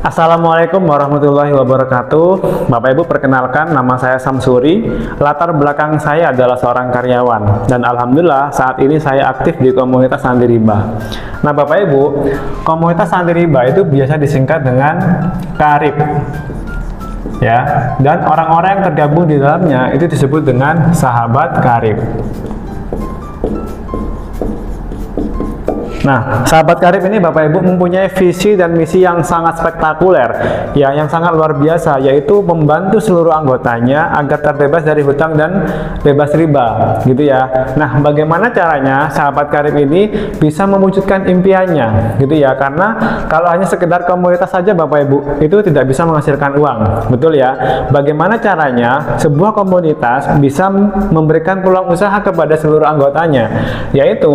Assalamualaikum warahmatullahi wabarakatuh. Bapak Ibu, perkenalkan, nama saya Samsuri. Latar belakang saya adalah seorang karyawan, dan alhamdulillah saat ini saya aktif di komunitas Sandi Riba. Nah Bapak Ibu, komunitas Sandi Riba itu biasa disingkat dengan KARIB, ya, dan orang-orang yang tergabung di dalamnya itu disebut dengan sahabat KARIB. Nah, sahabat karib ini Bapak Ibu mempunyai visi dan misi yang sangat spektakuler, ya, yang sangat luar biasa, yaitu membantu seluruh anggotanya agar terbebas dari hutang dan bebas riba, gitu ya. Nah, bagaimana caranya sahabat karib ini bisa mewujudkan impiannya, gitu ya? Karena kalau hanya sekedar komunitas saja Bapak Ibu itu tidak bisa menghasilkan uang, betul ya? Bagaimana caranya sebuah komunitas bisa memberikan peluang usaha kepada seluruh anggotanya, yaitu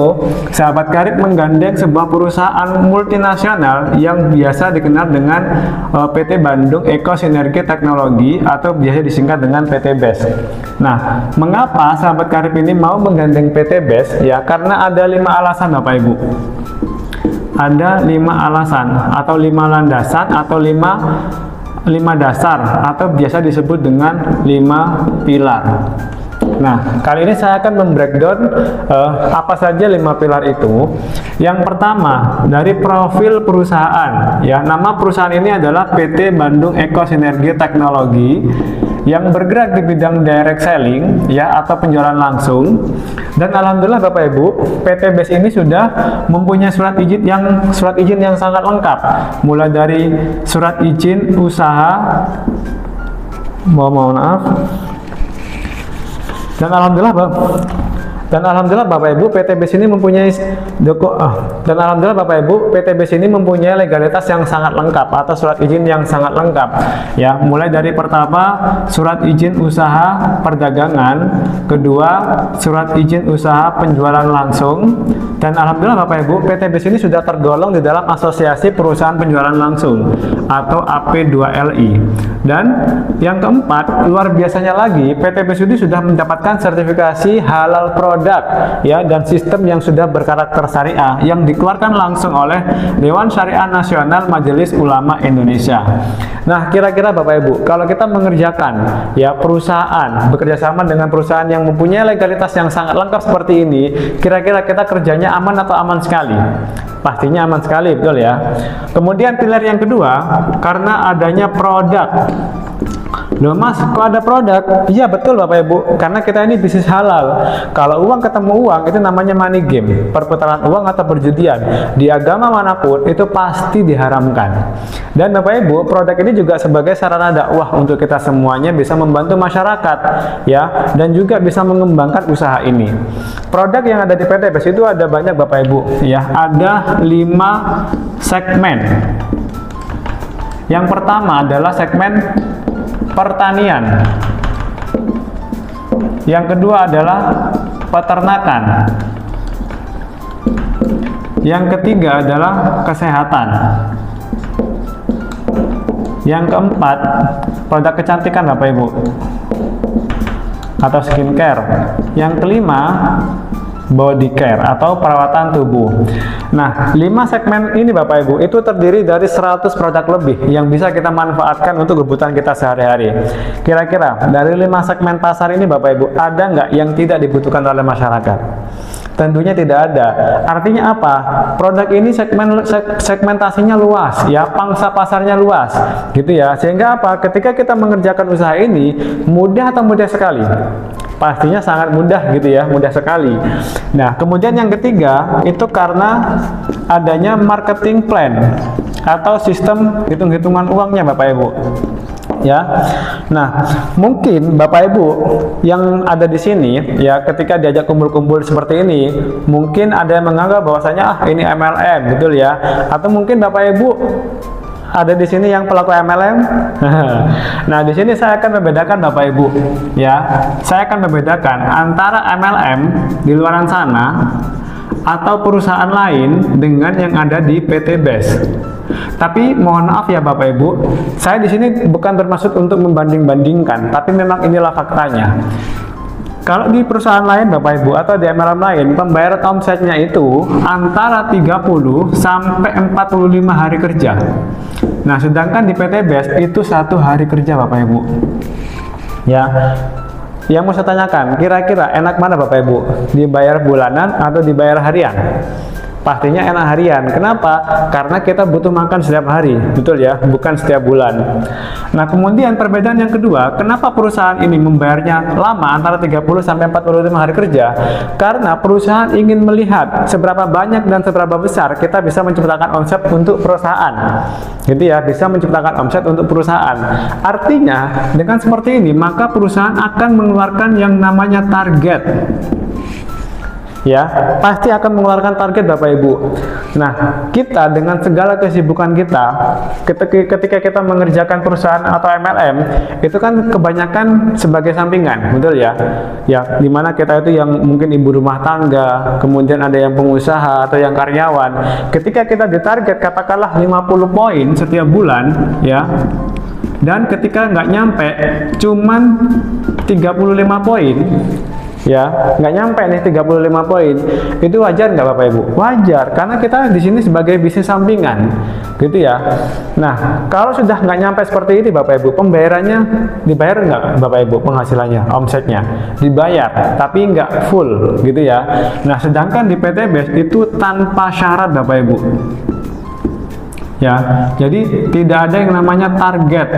sahabat karib menggandeng sebuah perusahaan multinasional yang biasa dikenal dengan PT Bandung Eko Sinergi Teknologi atau biasa disingkat dengan PT BES. Nah, mengapa sahabat karib ini mau menggandeng PT BES? Ya, karena ada 5 alasan Bapak Ibu. Ada 5 alasan atau 5 landasan atau 5 dasar atau biasa disebut dengan 5 pilar. Nah, kali ini saya akan membreakdown apa saja 5 pilar itu. Yang pertama, dari profil perusahaan. Ya, nama perusahaan ini adalah PT Bandung Eko Sinergi Teknologi yang bergerak di bidang direct selling, ya, atau penjualan langsung. Dan alhamdulillah Bapak Ibu, PT BES ini sudah mempunyai surat izin yang sangat lengkap. Mulai dari surat izin usaha, mohon maaf. Dan alhamdulillah Bapak Ibu PT BES ini mempunyai legalitas yang sangat lengkap atau surat izin yang sangat lengkap, ya, mulai dari pertama surat izin usaha perdagangan, kedua surat izin usaha penjualan langsung, dan alhamdulillah Bapak Ibu PT BES ini sudah tergolong di dalam Asosiasi Perusahaan Penjualan Langsung atau AP2LI. Dan yang keempat, luar biasanya lagi, PT BES ini sudah mendapatkan sertifikasi halal produk, ya, dan sistem yang sudah berkarakter syariah yang dikeluarkan langsung oleh Dewan Syariah Nasional Majelis Ulama Indonesia. Nah, kira-kira Bapak Ibu, kalau kita mengerjakan, ya, perusahaan bekerja sama dengan perusahaan yang mempunyai legalitas yang sangat lengkap seperti ini, kira-kira kita kerjanya aman atau aman sekali? Pastinya aman sekali, betul ya. Kemudian pilar yang kedua, karena adanya produk. Loh Mas, kok ada produk? Iya betul Bapak Ibu, karena kita ini bisnis halal. Kalau uang ketemu uang, itu namanya money game, perputaran uang atau perjudian. Di agama manapun itu pasti diharamkan. Dan Bapak Ibu, produk ini juga sebagai sarana dakwah untuk kita semuanya bisa membantu masyarakat, ya, dan juga bisa mengembangkan usaha ini. Produk yang ada di PT BES itu ada banyak Bapak Ibu, ya, ada 5 segmen. Yang pertama adalah segmen pertanian. Yang kedua adalah peternakan. Yang ketiga adalah kesehatan. Yang keempat, produk kecantikan Bapak Ibu atau skincare. Yang kelima, body care atau perawatan tubuh. Nah, 5 segmen ini Bapak Ibu itu terdiri dari 100 produk lebih yang bisa kita manfaatkan untuk kebutuhan kita sehari-hari. Kira-kira dari 5 segmen pasar ini Bapak Ibu, ada nggak yang tidak dibutuhkan oleh masyarakat? Tentunya tidak ada. Artinya apa? Produk ini segmentasinya luas, ya, pangsa pasarnya luas, gitu ya. Sehingga apa? Ketika kita mengerjakan usaha ini, mudah atau mudah sekali? Pastinya sangat mudah, gitu ya, mudah sekali. Nah, kemudian yang ketiga itu karena adanya marketing plan atau sistem hitung-hitungan uangnya Bapak Ibu, ya. Nah, mungkin Bapak Ibu yang ada di sini, ya, ketika diajak kumpul-kumpul seperti ini, mungkin ada yang menganggap bahwasanya ini MLM, betul ya, atau mungkin Bapak Ibu ada di sini yang pelaku MLM. Nah, di sini saya akan membedakan Bapak Ibu, ya. Saya akan membedakan antara MLM di luaran sana atau perusahaan lain dengan yang ada di PT BES. Tapi mohon maaf ya Bapak Ibu, saya di sini bukan bermaksud untuk membanding-bandingkan, tapi memang inilah faktanya. Kalau di perusahaan lain Bapak Ibu atau di MLM lain, pembayaran omsetnya itu antara 30 sampai 45 hari kerja. Nah, sedangkan di PT BES itu 1 hari kerja Bapak Ibu. Ya. Yang mau saya tanyakan, kira-kira enak mana Bapak Ibu? Dibayar bulanan atau dibayar harian? Pastinya enak harian. Kenapa? Karena kita butuh makan setiap hari, betul ya, bukan setiap bulan. Nah, kemudian perbedaan yang kedua, kenapa perusahaan ini membayarnya lama, antara 30 sampai 45 hari kerja? Karena perusahaan ingin melihat seberapa banyak dan seberapa besar kita bisa menciptakan omset untuk perusahaan. Gitu ya, bisa menciptakan omset untuk perusahaan. Artinya, dengan seperti ini, maka perusahaan akan mengeluarkan yang namanya target. Ya, pasti akan mengeluarkan target Bapak Ibu. Nah, kita dengan segala kesibukan kita, ketika kita mengerjakan perusahaan atau MLM, itu kan kebanyakan sebagai sampingan, betul ya? Ya, dimana kita itu yang mungkin ibu rumah tangga, kemudian ada yang pengusaha atau yang karyawan. Ketika kita ditarget katakanlah 50 poin setiap bulan, ya, dan ketika nggak nyampe, cuman 35 poin, ya, nggak nyampe nih 35 poin, itu wajar nggak Bapak Ibu? Wajar, karena kita di sini sebagai bisnis sampingan, gitu ya. Nah, kalau sudah nggak nyampe seperti ini Bapak Ibu, pembayarannya dibayar nggak Bapak Ibu? Penghasilannya, omsetnya dibayar, tapi nggak full, gitu ya. Nah, sedangkan di PT BES itu tanpa syarat Bapak Ibu. Ya, jadi tidak ada yang namanya target.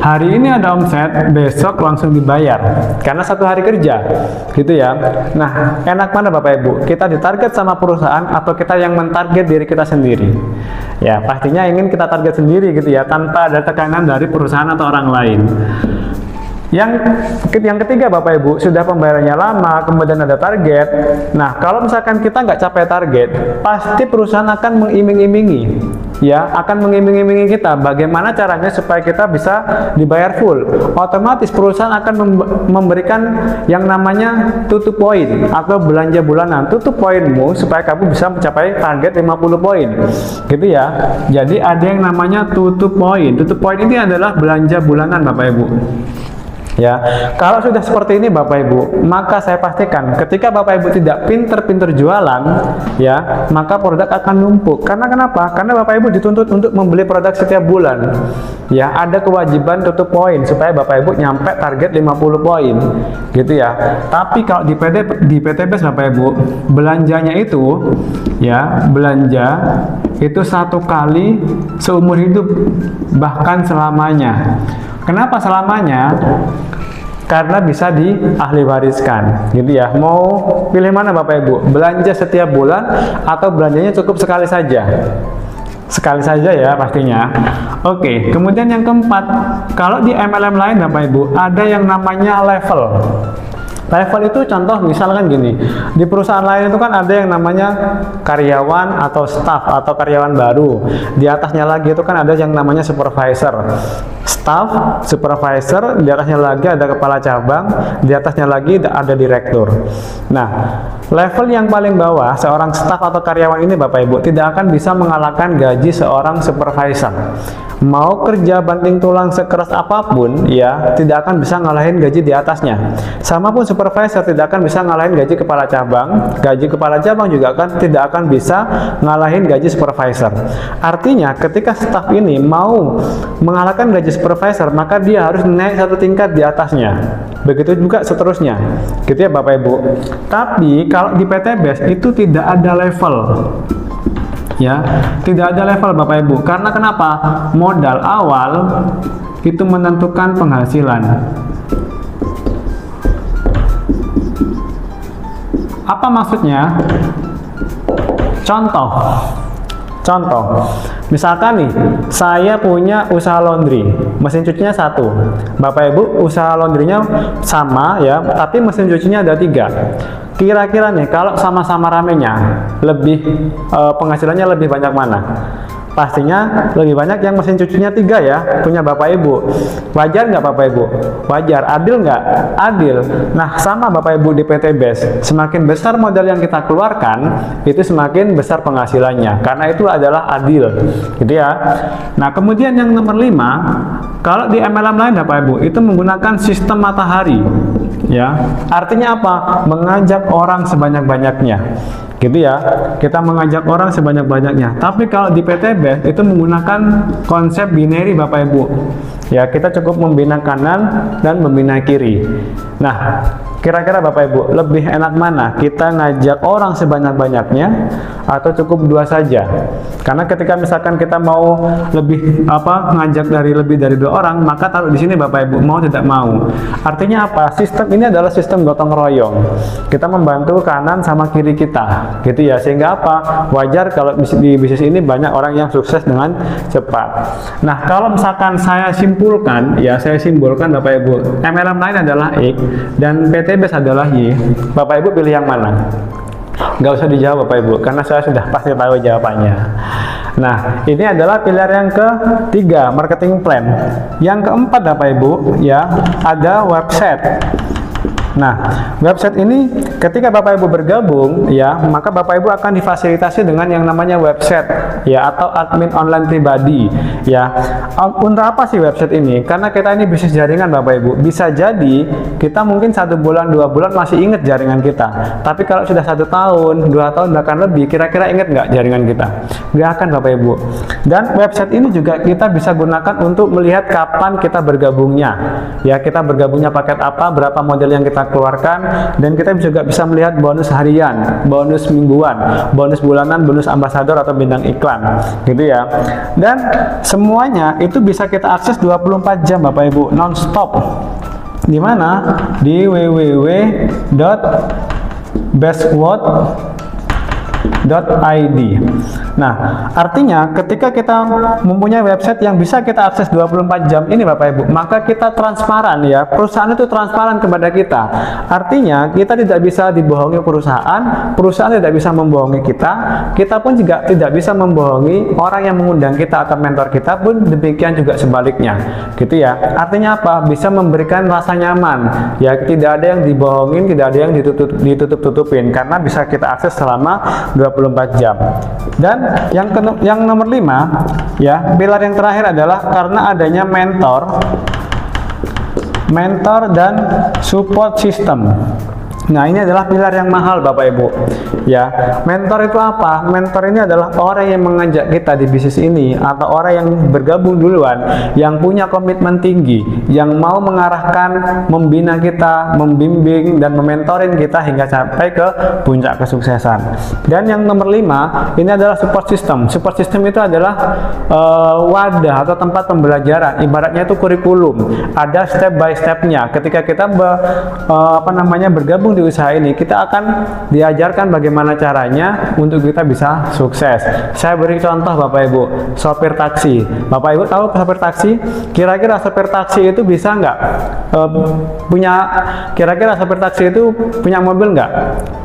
Hari ini ada omset, besok langsung dibayar karena 1 hari kerja, gitu ya. Nah, enak mana Bapak Ibu? Kita ditarget sama perusahaan atau kita yang mentarget diri kita sendiri? Ya, pastinya ingin kita target sendiri, gitu ya, tanpa ada tekanan dari perusahaan atau orang lain. Yang ketiga Bapak Ibu, sudah pembayarannya lama, kemudian ada target. Nah, kalau misalkan kita nggak capai target, pasti perusahaan akan mengiming-imingi, ya, akan mengiming-imingi kita bagaimana caranya supaya kita bisa dibayar full. Otomatis perusahaan akan memberikan yang namanya tutup poin atau belanja bulanan. Tutup poinmu supaya kamu bisa mencapai target 50 poin, gitu ya. Jadi ada yang namanya tutup poin. Tutup poin ini adalah belanja bulanan Bapak Ibu. Ya, kalau sudah seperti ini Bapak Ibu, maka saya pastikan ketika Bapak Ibu tidak pinter-pinter jualan, ya, maka produk akan numpuk. Karena kenapa? Karena Bapak Ibu dituntut untuk membeli produk setiap bulan. Ya, ada kewajiban tutup poin supaya Bapak Ibu nyampe target 50 poin, gitu ya. Tapi kalau di PT BES Bapak Ibu, belanjanya itu, ya, belanja itu 1 kali seumur hidup, bahkan selamanya. Kenapa selamanya? Karena bisa diahli wariskan, gitu ya. Mau pilih mana Bapak Ibu? Belanja setiap bulan atau belanjanya cukup sekali saja? Sekali saja ya pastinya. Oke, kemudian yang keempat, kalau di MLM lain Bapak Ibu, ada yang namanya level. Level itu contoh misalkan gini, di perusahaan lain itu kan ada yang namanya karyawan atau staff atau karyawan baru. Di atasnya lagi itu kan ada yang namanya supervisor. Staff, supervisor, di atasnya lagi ada kepala cabang, di atasnya lagi ada direktur. Nah, level yang paling bawah seorang staff atau karyawan ini Bapak Ibu tidak akan bisa mengalahkan gaji seorang supervisor. Mau kerja banting tulang sekeras apapun, ya, tidak akan bisa ngalahin gaji di atasnya. Sama pun supervisor tidak akan bisa ngalahin gaji kepala cabang. Gaji kepala cabang juga tidak akan bisa ngalahin gaji supervisor. Artinya, ketika staff ini mau mengalahkan gaji supervisor, maka dia harus naik 1 tingkat di atasnya. Begitu juga seterusnya, gitu ya Bapak Ibu. Tapi kalau di PT BES itu tidak ada level. Ya, tidak ada level Bapak Ibu. Karena kenapa? Modal awal itu menentukan penghasilan. Apa maksudnya? Contoh, misalkan nih, saya punya usaha laundry, mesin cucinya 1. Bapak Ibu, usaha laundrynya sama ya, tapi mesin cucinya ada 3. Kira-kira nih, kalau sama-sama ramenya, penghasilannya lebih banyak mana? Pastinya lebih banyak yang mesin cucinya 3 ya, punya Bapak Ibu. Wajar nggak Bapak Ibu? Wajar. Adil nggak? Adil. Nah, sama Bapak Ibu di PT BES. Semakin besar modal yang kita keluarkan, itu semakin besar penghasilannya. Karena itu adalah adil, gitu ya. Nah, kemudian yang nomor 5, kalau di MLM lain Bapak Ibu, itu menggunakan sistem matahari. ya. Artinya apa? Mengajak orang sebanyak-banyaknya. Gitu ya. Kita mengajak orang sebanyak-banyaknya. Tapi kalau di PTB itu menggunakan konsep binary Bapak Ibu. Ya, kita cukup membina kanan dan membina kiri. Nah, kira-kira Bapak Ibu, lebih enak mana? Kita ngajak orang sebanyak-banyaknya atau cukup dua saja? Karena ketika misalkan kita mau ngajak lebih dari dua orang, maka taruh di sini Bapak Ibu, mau tidak mau. Artinya apa? Sistem ini adalah sistem gotong royong. Kita membantu kanan sama kiri kita, gitu ya. Sehingga apa? Wajar kalau di bisnis ini banyak orang yang sukses dengan cepat. Nah, kalau misalkan saya simpulkan Bapak Ibu, MLM lain adalah X dan PTBAS adalah Y. Bapak Ibu pilih yang mana? Nggak usah dijawab Bapak Ibu, karena saya sudah pasti tahu jawabannya. Nah, ini adalah pilar yang ketiga, marketing plan. Yang keempat Bapak Ibu, ya, ada website. Nah, website ini ketika Bapak Ibu bergabung, ya, maka Bapak Ibu akan difasilitasi dengan yang namanya website, ya, atau admin online pribadi, ya. Untuk apa sih website ini? Karena kita ini bisnis jaringan Bapak Ibu. Bisa jadi kita mungkin 1 bulan, 2 bulan masih ingat jaringan kita. Tapi kalau sudah 1 tahun, 2 tahun bahkan lebih, kira-kira ingat nggak jaringan kita? Nggak akan Bapak Ibu. Dan website ini juga kita bisa gunakan untuk melihat kapan kita bergabungnya. Ya, kita bergabungnya paket apa, berapa model yang kita keluarkan, dan kita juga bisa melihat bonus harian, bonus mingguan, bonus bulanan, bonus ambasador atau bintang iklan, gitu ya. Dan semuanya itu bisa kita akses 24 jam Bapak Ibu, non-stop. Di mana? Di www.bestquote.id. Nah, artinya ketika kita mempunyai website yang bisa kita akses 24 jam ini Bapak Ibu, maka kita transparan, ya. Perusahaan itu transparan kepada kita. Artinya kita tidak bisa dibohongi perusahaan tidak bisa membohongi kita pun juga tidak bisa membohongi orang yang mengundang kita atau mentor kita pun demikian juga sebaliknya. Gitu ya. Artinya apa? Bisa memberikan rasa nyaman. Ya, tidak ada yang dibohongin, tidak ada yang ditutup-tutupin, karena bisa kita akses selama 24 jam. Dan yang nomor 5, ya, pilar yang terakhir adalah karena adanya mentor dan support system. Nah, ini adalah pilar yang mahal Bapak Ibu, ya. Mentor itu apa? Mentor ini adalah orang yang mengajak kita di bisnis ini, atau orang yang bergabung duluan, yang punya komitmen tinggi, yang mau mengarahkan, membina kita, membimbing dan mementorin kita hingga sampai ke puncak kesuksesan. Dan yang nomor 5, ini adalah support system. Support system itu adalah wadah atau tempat pembelajaran, ibaratnya itu kurikulum. Ada step by stepnya. Ketika kita bergabung di usaha ini, kita akan diajarkan bagaimana caranya untuk kita bisa sukses. Saya beri contoh Bapak Ibu, sopir taksi. Bapak Ibu tahu sopir taksi? Kira-kira sopir taksi itu bisa nggak kira-kira sopir taksi itu punya mobil nggak?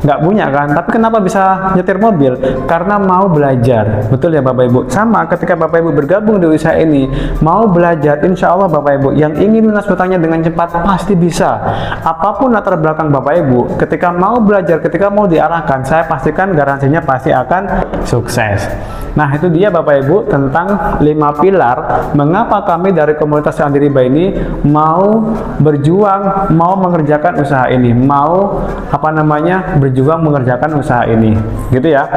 Nggak punya kan? Tapi kenapa bisa nyetir mobil? Karena mau belajar. Betul ya Bapak Ibu? Sama ketika Bapak Ibu bergabung di usaha ini, mau belajar, insya Allah Bapak Ibu, yang ingin lunas hutangnya dengan cepat pasti bisa. Apapun latar belakang Bapak Ibu, ketika mau belajar, ketika mau diarahkan, saya pastikan garansinya pasti akan sukses. Nah, itu dia Bapak Ibu tentang 5 pilar mengapa kami dari komunitas Andi Riba ini mau berjuang, mau mengerjakan usaha ini, mau berjuang mengerjakan usaha ini, gitu ya.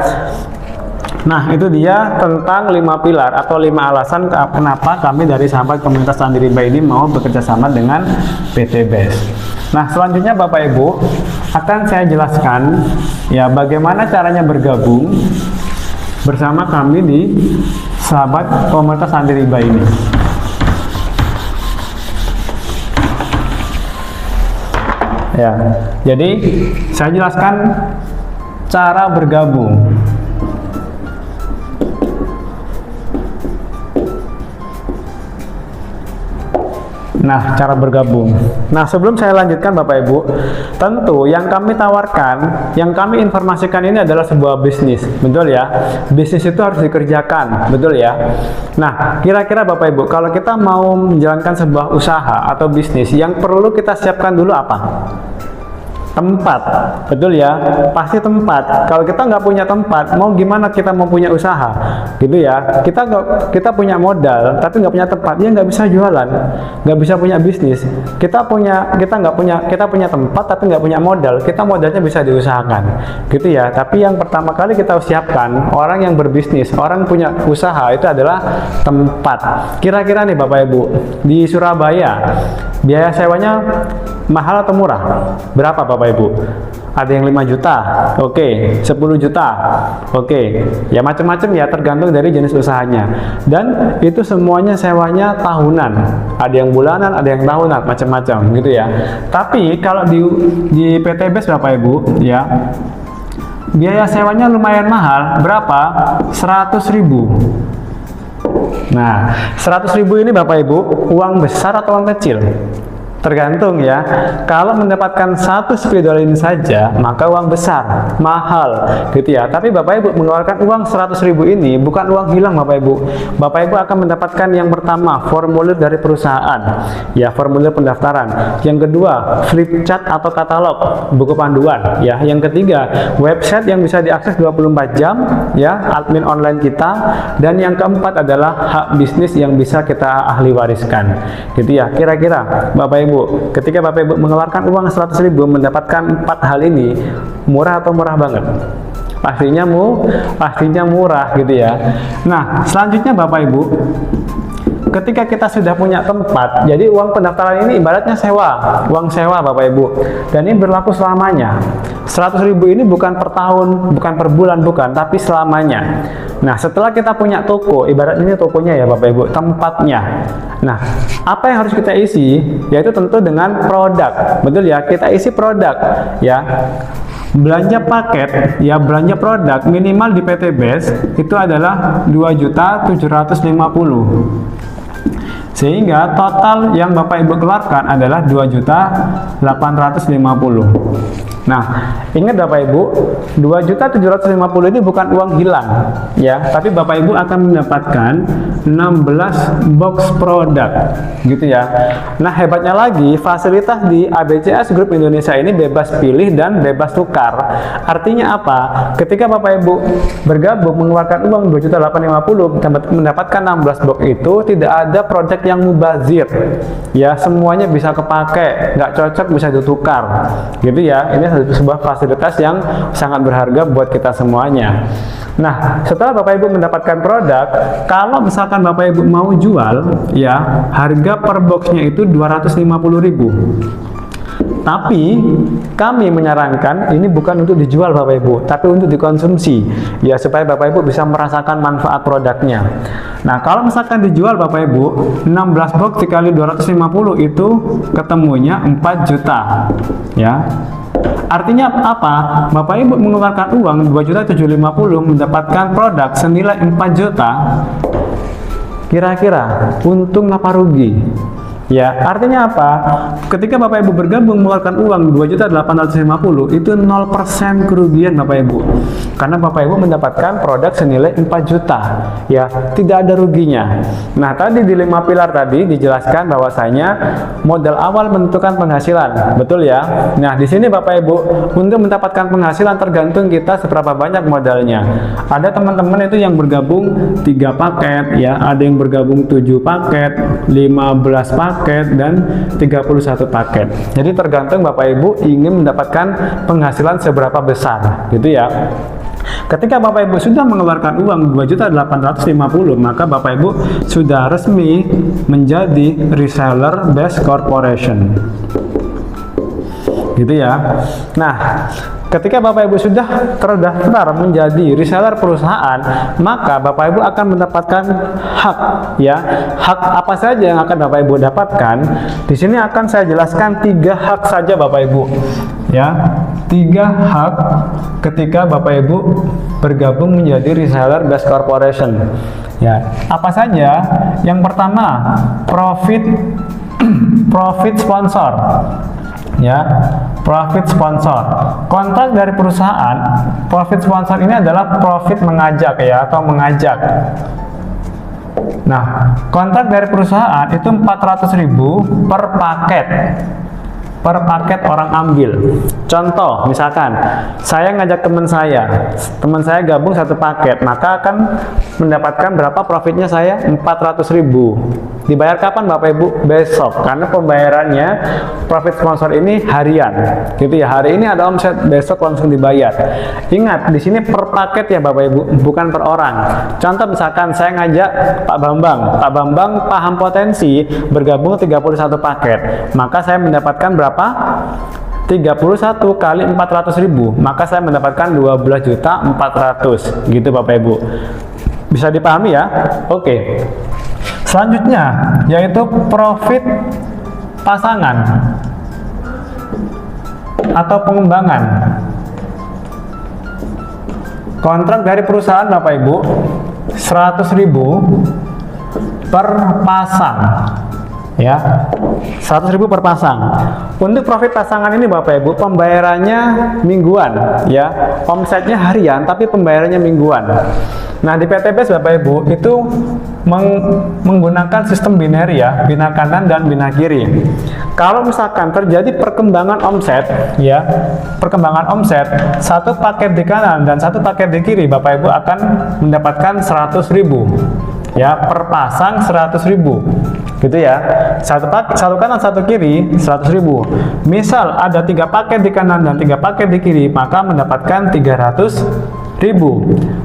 Nah, itu dia tentang 5 pilar atau 5 alasan kenapa kami dari sahabat komunitas Andi Riba ini mau bekerja sama dengan PTBAS. Nah, selanjutnya Bapak Ibu akan saya jelaskan, ya, bagaimana caranya bergabung bersama kami di sahabat komunitas Andi Riba ini. Ya, jadi saya jelaskan cara bergabung. Nah, cara bergabung. Nah, sebelum saya lanjutkan Bapak Ibu, tentu yang kami tawarkan, yang kami informasikan ini adalah sebuah bisnis, betul ya? Bisnis itu harus dikerjakan, betul ya? Nah, kira-kira Bapak Ibu, kalau kita mau menjalankan sebuah usaha atau bisnis, yang perlu kita siapkan dulu apa? tempat, betul ya, pasti tempat. Kalau kita nggak punya tempat, mau gimana kita mau punya usaha, gitu ya. Kita punya modal, tapi nggak punya tempat, ya nggak bisa jualan, nggak bisa punya bisnis. Kita punya tempat, tapi nggak punya modal. Kita modalnya bisa diusahakan, gitu ya. Tapi yang pertama kali kita siapkan, orang yang berbisnis, orang punya usaha itu adalah tempat. Kira-kira nih Bapak Ibu, di Surabaya biaya sewanya mahal atau murah? Berapa Bapak Ibu? Ada yang 5 juta, oke, 10 juta, oke, ya macam-macam ya, tergantung dari jenis usahanya. Dan itu semuanya sewanya tahunan, ada yang bulanan, ada yang tahunan, macam-macam gitu ya. Tapi kalau di PTBS Bapak Ibu ya, biaya sewanya lumayan mahal, berapa? 100.000. Nah, 100.000 ini Bapak Ibu, uang besar atau uang kecil? Tergantung ya. Kalau mendapatkan satu spidol ini saja, maka uang besar, mahal, gitu ya. Tapi Bapak Ibu mengeluarkan uang 100.000 ini bukan uang hilang Bapak Ibu. Bapak Ibu akan mendapatkan yang pertama, formulir dari perusahaan, ya, formulir pendaftaran. Yang kedua, flip chart atau katalog, buku panduan, ya. Yang ketiga, website yang bisa diakses 24 jam, ya, admin online kita. Dan yang keempat adalah hak bisnis yang bisa kita ahli wariskan, gitu ya. Kira-kira Bapak Ibu, ketika Bapak Ibu mengeluarkan uang 100.000 mendapatkan 4 hal ini, murah atau murah banget? Pastinya murah, gitu ya. Nah, selanjutnya Bapak Ibu, ketika kita sudah punya tempat, jadi uang pendaftaran ini ibaratnya uang sewa Bapak Ibu, dan ini berlaku selamanya. 100.000 ini bukan per tahun, bukan per bulan, bukan, tapi selamanya. Nah, setelah kita punya toko, ibarat ini tokonya ya Bapak Ibu, tempatnya. Nah, apa yang harus kita isi? Yaitu tentu dengan produk, betul ya, kita isi produk, ya. Belanja paket, ya, belanja produk minimal di PTBS itu adalah 2.750.000. Sehingga total yang Bapak Ibu keluarkan adalah 2.850.000. Nah, ingat Bapak Ibu, 2.750.000 ini bukan uang hilang, ya, tapi Bapak Ibu akan mendapatkan 16 box produk, gitu ya. Nah, hebatnya lagi, fasilitas di ABCS Group Indonesia ini bebas pilih dan bebas tukar. Artinya apa? Ketika Bapak Ibu bergabung mengeluarkan uang 2.850.000 mendapatkan 16 box itu, tidak ada produk yang mubazir, ya, semuanya bisa kepake, nggak cocok bisa ditukar, gitu ya. Ini sebuah fasilitas yang sangat berharga buat kita semuanya. Nah, setelah Bapak Ibu mendapatkan produk, kalau misalkan Bapak Ibu mau jual, ya, harga per boxnya itu 250.000. Tapi kami menyarankan ini bukan untuk dijual Bapak Ibu, tapi untuk dikonsumsi, ya, supaya Bapak Ibu bisa merasakan manfaat produknya. Nah, kalau misalkan dijual Bapak Ibu, 16 box dikali 250 itu ketemunya 4 juta, ya. Artinya apa? Bapak Ibu mengeluarkan uang 2.750.000 mendapatkan produk senilai 4 juta. Kira-kira untung apa rugi? Ya, artinya apa? Ketika Bapak Ibu bergabung mengeluarkan uang 2.850.000 itu 0% kerugian Bapak Ibu. Karena Bapak Ibu mendapatkan produk senilai 4 juta. Ya, tidak ada ruginya. Nah, tadi di 5 pilar tadi dijelaskan bahwasanya modal awal menentukan penghasilan. Betul ya? Nah, di sini Bapak Ibu, untuk mendapatkan penghasilan tergantung kita seberapa banyak modalnya. Ada teman-teman itu yang bergabung 3 paket, ya, ada yang bergabung 7 paket, 15 paket, dan 31 paket. Jadi tergantung Bapak Ibu ingin mendapatkan penghasilan seberapa besar, gitu ya. Ketika Bapak Ibu sudah mengeluarkan uang 2.850.000, maka Bapak Ibu sudah resmi menjadi reseller base corporation, gitu ya. Nah, ketika Bapak Ibu sudah terdaftar menjadi reseller perusahaan, maka Bapak Ibu akan mendapatkan hak, ya. Hak apa saja yang akan Bapak Ibu dapatkan? Di sini akan saya jelaskan 3 hak saja Bapak Ibu, ya. 3 hak ketika Bapak Ibu bergabung menjadi reseller base corporation. Ya, apa saja? Yang pertama, profit sponsor. Ya, profit sponsor. Kontrak dari perusahaan, profit sponsor ini adalah profit mengajak, ya, atau mengajak. Nah, kontrak dari perusahaan itu 400.000 per paket. per paket orang ambil. Contoh, misalkan saya ngajak teman saya gabung satu paket, maka akan mendapatkan berapa profitnya saya? 400.000. Dibayar kapan Bapak Ibu? Besok, karena pembayarannya profit sponsor ini harian, gitu ya. Hari ini ada omset, besok langsung dibayar. Ingat, di sini per paket ya Bapak Ibu, bukan per orang. Contoh misalkan saya ngajak Pak Bambang paham potensi bergabung 31 paket, maka saya mendapatkan berapa? 31 kali 400.000, maka saya mendapatkan 12.400.000, gitu Bapak Ibu. Bisa dipahami ya? Oke. Selanjutnya yaitu profit pasangan atau pengembangan. Kontrak dari perusahaan Bapak Ibu 100.000 per pasang, ya, 100.000 per pasang. Untuk profit pasangan ini Bapak Ibu pembayarannya mingguan, ya, omsetnya harian tapi pembayarannya mingguan. Nah, di PTBS Bapak Ibu itu menggunakan sistem binary ya, bina kanan dan bina kiri. Kalau misalkan terjadi perkembangan omset, ya, perkembangan omset, satu paket di kanan dan satu paket di kiri, Bapak Ibu akan mendapatkan 100.000, ya, per pasang 100.000, gitu ya. Satu kanan satu kiri 100.000. Misal ada 3 paket di kanan dan 3 paket di kiri, maka mendapatkan 300.000.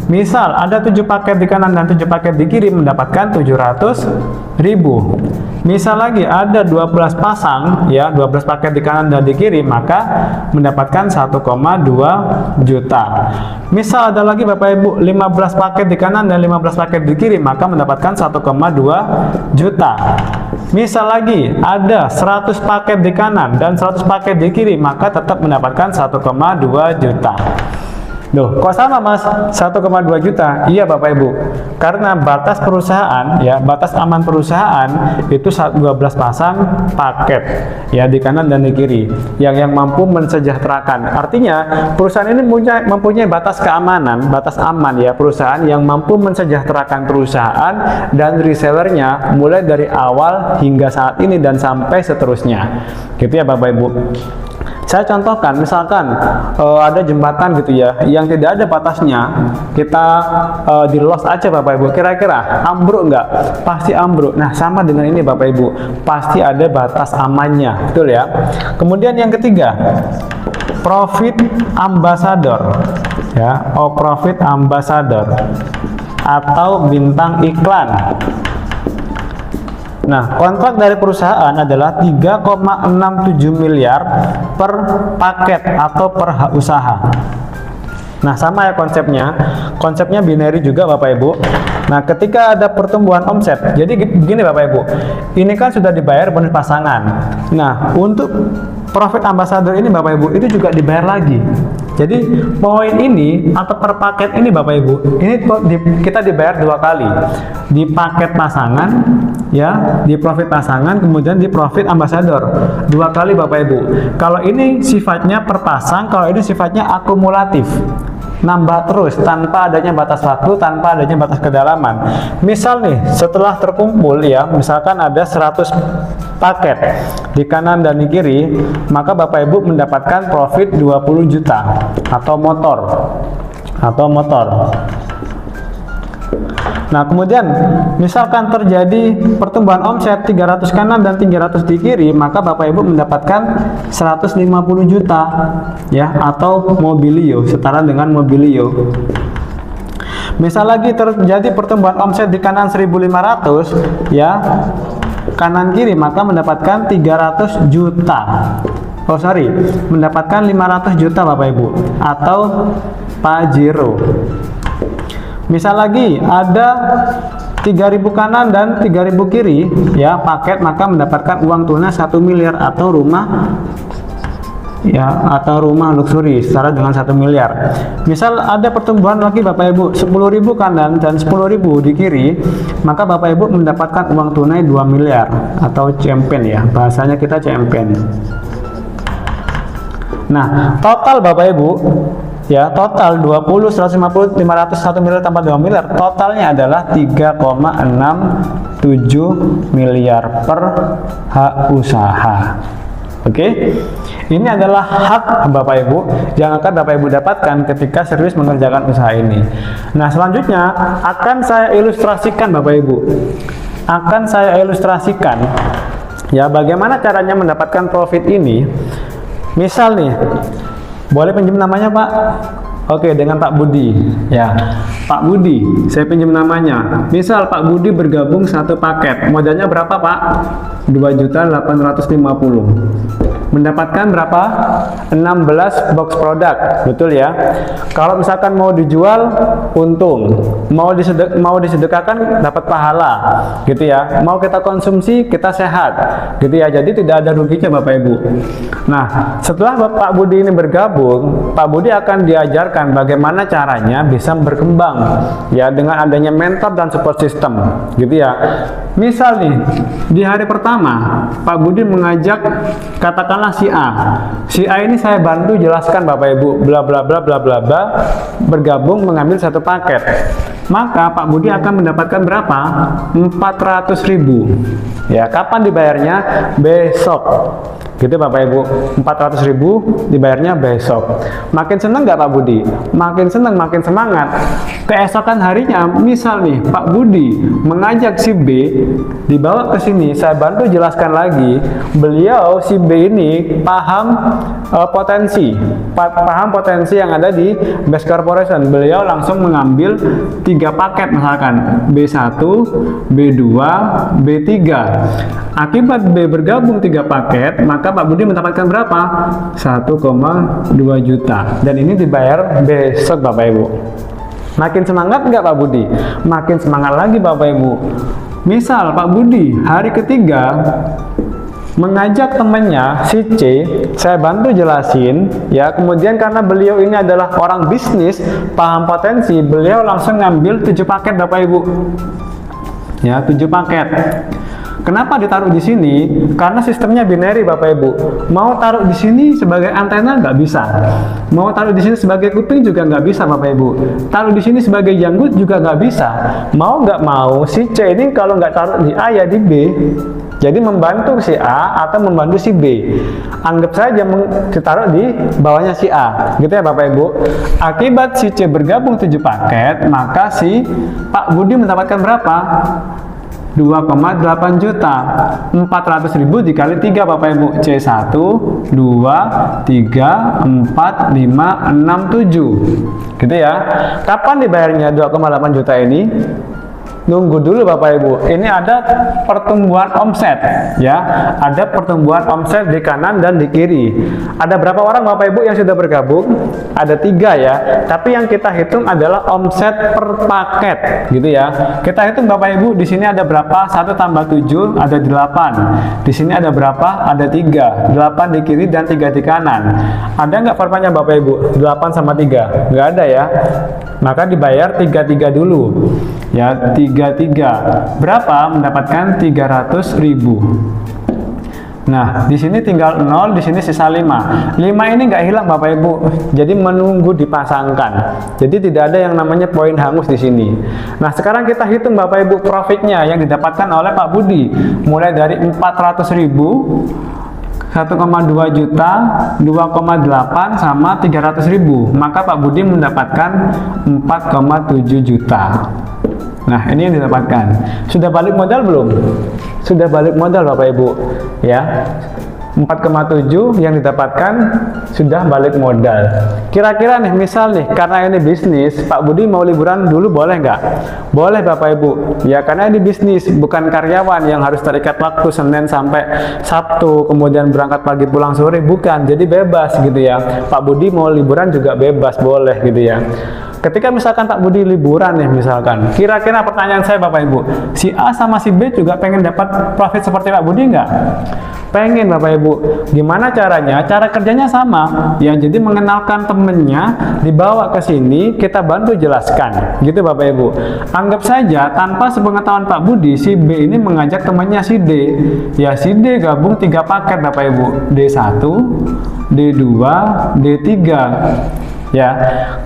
Misal ada 7 paket di kanan dan 7 paket di kiri, mendapatkan 700.000. Misal lagi ada 12 pasang, ya, 12 paket di kanan dan di kiri, maka mendapatkan 1,2 juta. Misal ada lagi Bapak Ibu 15 paket di kanan dan 15 paket di kiri, maka mendapatkan 1,2 juta. Misal lagi ada 100 paket di kanan dan 100 paket di kiri, maka tetap mendapatkan 1,2 juta. Loh, kok sama Mas? 1,2 juta? Iya Bapak Ibu, karena batas perusahaan, ya, batas aman perusahaan itu 12 pasang paket, ya, di kanan dan di kiri yang mampu mensejahterakan. Artinya perusahaan ini mempunyai batas keamanan, batas aman, ya, perusahaan yang mampu mensejahterakan perusahaan dan resellernya mulai dari awal hingga saat ini dan sampai seterusnya, gitu ya Bapak Ibu. Saya contohkan, misalkan ada jembatan gitu ya, yang tidak ada batasnya, kita di los aja Bapak Ibu, kira-kira ambruk nggak? Pasti ambruk. Nah, sama dengan ini Bapak Ibu, pasti ada batas amannya, betul ya. Kemudian yang ketiga, profit ambassador, ya, profit ambassador atau bintang iklan. Nah, kontrak dari perusahaan adalah 3,67 miliar per paket atau per hak usaha. Nah, sama ya konsepnya binary juga Bapak Ibu. Nah, ketika ada pertumbuhan omset, jadi begini Bapak Ibu, ini kan sudah dibayar bonus pasangan. Nah, untuk profit ambassador ini Bapak Ibu, itu juga dibayar lagi. Jadi poin ini atau per paket ini Bapak Ibu, ini kita dibayar 2 kali, di paket pasangan, ya, di profit pasangan, kemudian di profit ambassador 2 kali Bapak Ibu. Kalau ini sifatnya per pasang, kalau ini sifatnya akumulatif, nambah terus tanpa adanya batas waktu, tanpa adanya batas kedalaman. Misal nih, setelah terkumpul, ya, misalkan ada 100 paket di kanan dan di kiri, maka Bapak Ibu mendapatkan profit 20 juta atau motor. Nah, kemudian misalkan terjadi pertumbuhan omset 300 kanan dan 300 di kiri, maka Bapak Ibu mendapatkan 150 juta, ya, atau mobilio, setara dengan mobilio. Misal lagi terjadi pertumbuhan omset di kanan 1.500, ya, kanan kiri, maka mendapatkan 300 juta. Mendapatkan 500 juta Bapak Ibu, atau Pajero. Misal lagi ada 3.000 kanan dan 3.000 kiri, ya, paket, maka mendapatkan uang tunai 1 miliar atau rumah, ya, atau rumah luxury setara dengan 1 miliar. Misal ada pertumbuhan lagi Bapak Ibu 10.000 kanan dan 10.000 di kiri, maka Bapak Ibu mendapatkan uang tunai 2 miliar atau champion, ya, bahasanya kita champion. Nah, total Bapak Ibu, ya, total 20, 150, 500, 1 miliar tambah 2 miliar, totalnya adalah 3,67 miliar per hak usaha. Oke, ini adalah hak Bapak Ibu yang akan Bapak Ibu dapatkan ketika serius mengerjakan usaha ini. Nah, selanjutnya akan saya ilustrasikan Bapak Ibu. Akan saya ilustrasikan ya bagaimana caranya mendapatkan profit ini. Misal nih, boleh pinjam namanya Pak? Oke, dengan Pak Budi ya. Pak Budi, saya pinjam namanya. Misal Pak Budi bergabung satu paket. Modalnya berapa Pak? 2.850. Mendapatkan berapa? 16 box produk, betul ya. Kalau misalkan mau dijual untung, mau disedekahkan dapat pahala, gitu ya. Mau kita konsumsi kita sehat, gitu ya. Jadi tidak ada ruginya Bapak Ibu. Nah, setelah Pak Budi ini bergabung, Pak Budi akan diajarkan bagaimana caranya bisa berkembang ya dengan adanya mentor dan support system, gitu ya. Misal nih, di hari pertama Pak Budi mengajak katakanlah si A. Si A ini saya bantu jelaskan Bapak Ibu bla bla bla bla bla bla bergabung mengambil satu paket. Maka Pak Budi akan mendapatkan berapa? 400.000. Ya, kapan dibayarnya? Besok. Gitu Bapak Ibu, 400.000 dibayarnya besok. Makin senang nggak Pak Budi? Makin senang, makin semangat. Keesokan harinya, misal nih Pak Budi mengajak si B dibawa ke sini, saya bantu jelaskan lagi. Beliau si B ini paham paham potensi yang ada di Best Corporation. Beliau langsung mengambil 3 paket misalkan B1, B2, B3. Akibat B bergabung 3 paket, maka Pak Budi mendapatkan berapa? 1,2 juta. Dan ini dibayar besok Bapak Ibu. Makin semangat nggak Pak Budi? Makin semangat lagi Bapak Ibu. Misal Pak Budi hari ketiga mengajak temannya si C, saya bantu jelasin ya, kemudian karena beliau ini adalah orang bisnis, paham potensi, beliau langsung ngambil 7 paket Bapak Ibu. Ya, 7 paket. Kenapa ditaruh di sini? Karena sistemnya binary Bapak Ibu. Mau taruh di sini sebagai antena nggak bisa. Mau taruh di sini sebagai kuping juga nggak bisa Bapak Ibu. Taruh di sini sebagai janggut juga nggak bisa. Mau nggak mau si C ini kalau nggak taruh di A ya di B. Jadi membantu si A atau membantu si B. Anggap saja ditaruh di bawahnya si A. Gitu ya Bapak Ibu. Akibat si C bergabung 7 paket, maka si Pak Budi mendapatkan berapa? 2,8 juta. 400.000 dikali 3 Bapak Ibu. C1, 2, 3, 4, 5, 6, 7. Gitu ya. Kapan dibayarnya 2,8 juta ini? Nunggu dulu Bapak Ibu, ini ada pertumbuhan omset ya, ada pertumbuhan omset di kanan dan di kiri. Ada berapa orang Bapak Ibu yang sudah bergabung? Ada 3 ya, tapi yang kita hitung adalah omset per paket gitu ya. Kita hitung Bapak Ibu, di sini ada berapa? 1 tambah 7 ada 8. Di sini ada berapa? Ada 3. 8 di kiri dan 3 di kanan. Ada nggak formanya Bapak Ibu? 8 sama 3? Nggak ada ya. Maka dibayar 33 dulu ya, 33 berapa? Mendapatkan 300.000. Nah, di sini tinggal 0, di sini sisa 5. 5 ini nggak hilang Bapak Ibu, jadi menunggu dipasangkan. Jadi tidak ada yang namanya poin hangus di sini. Nah, sekarang kita hitung Bapak Ibu profitnya yang didapatkan oleh Pak Budi, mulai dari 400.000, 1,2 juta, 2,8 sama 300.000. Maka Pak Budi mendapatkan 4,7 juta. Nah, ini yang didapatkan. Sudah balik modal belum? Sudah balik modal Bapak Ibu ya. 4,7 yang didapatkan sudah balik modal. Kira-kira nih, misal nih, karena ini bisnis, Pak Budi mau liburan dulu boleh nggak? Boleh Bapak Ibu ya, karena ini bisnis, bukan karyawan yang harus terikat waktu Senin sampai Sabtu, kemudian berangkat pagi pulang sore, bukan. Jadi bebas gitu ya. Pak Budi mau liburan juga bebas, boleh gitu ya. Ketika misalkan Pak Budi liburan nih misalkan, kira-kira pertanyaan saya Bapak Ibu, si A sama si B juga pengen dapat profit seperti Pak Budi nggak? Pengen Bapak Ibu. Gimana caranya? Cara kerjanya sama ya, jadi mengenalkan temennya, dibawa ke sini, kita bantu jelaskan gitu Bapak Ibu. Anggap saja tanpa sepengetahuan Pak Budi, si B ini mengajak temannya si D ya, si D gabung 3 paket Bapak Ibu, D1, D2, D3. Ya,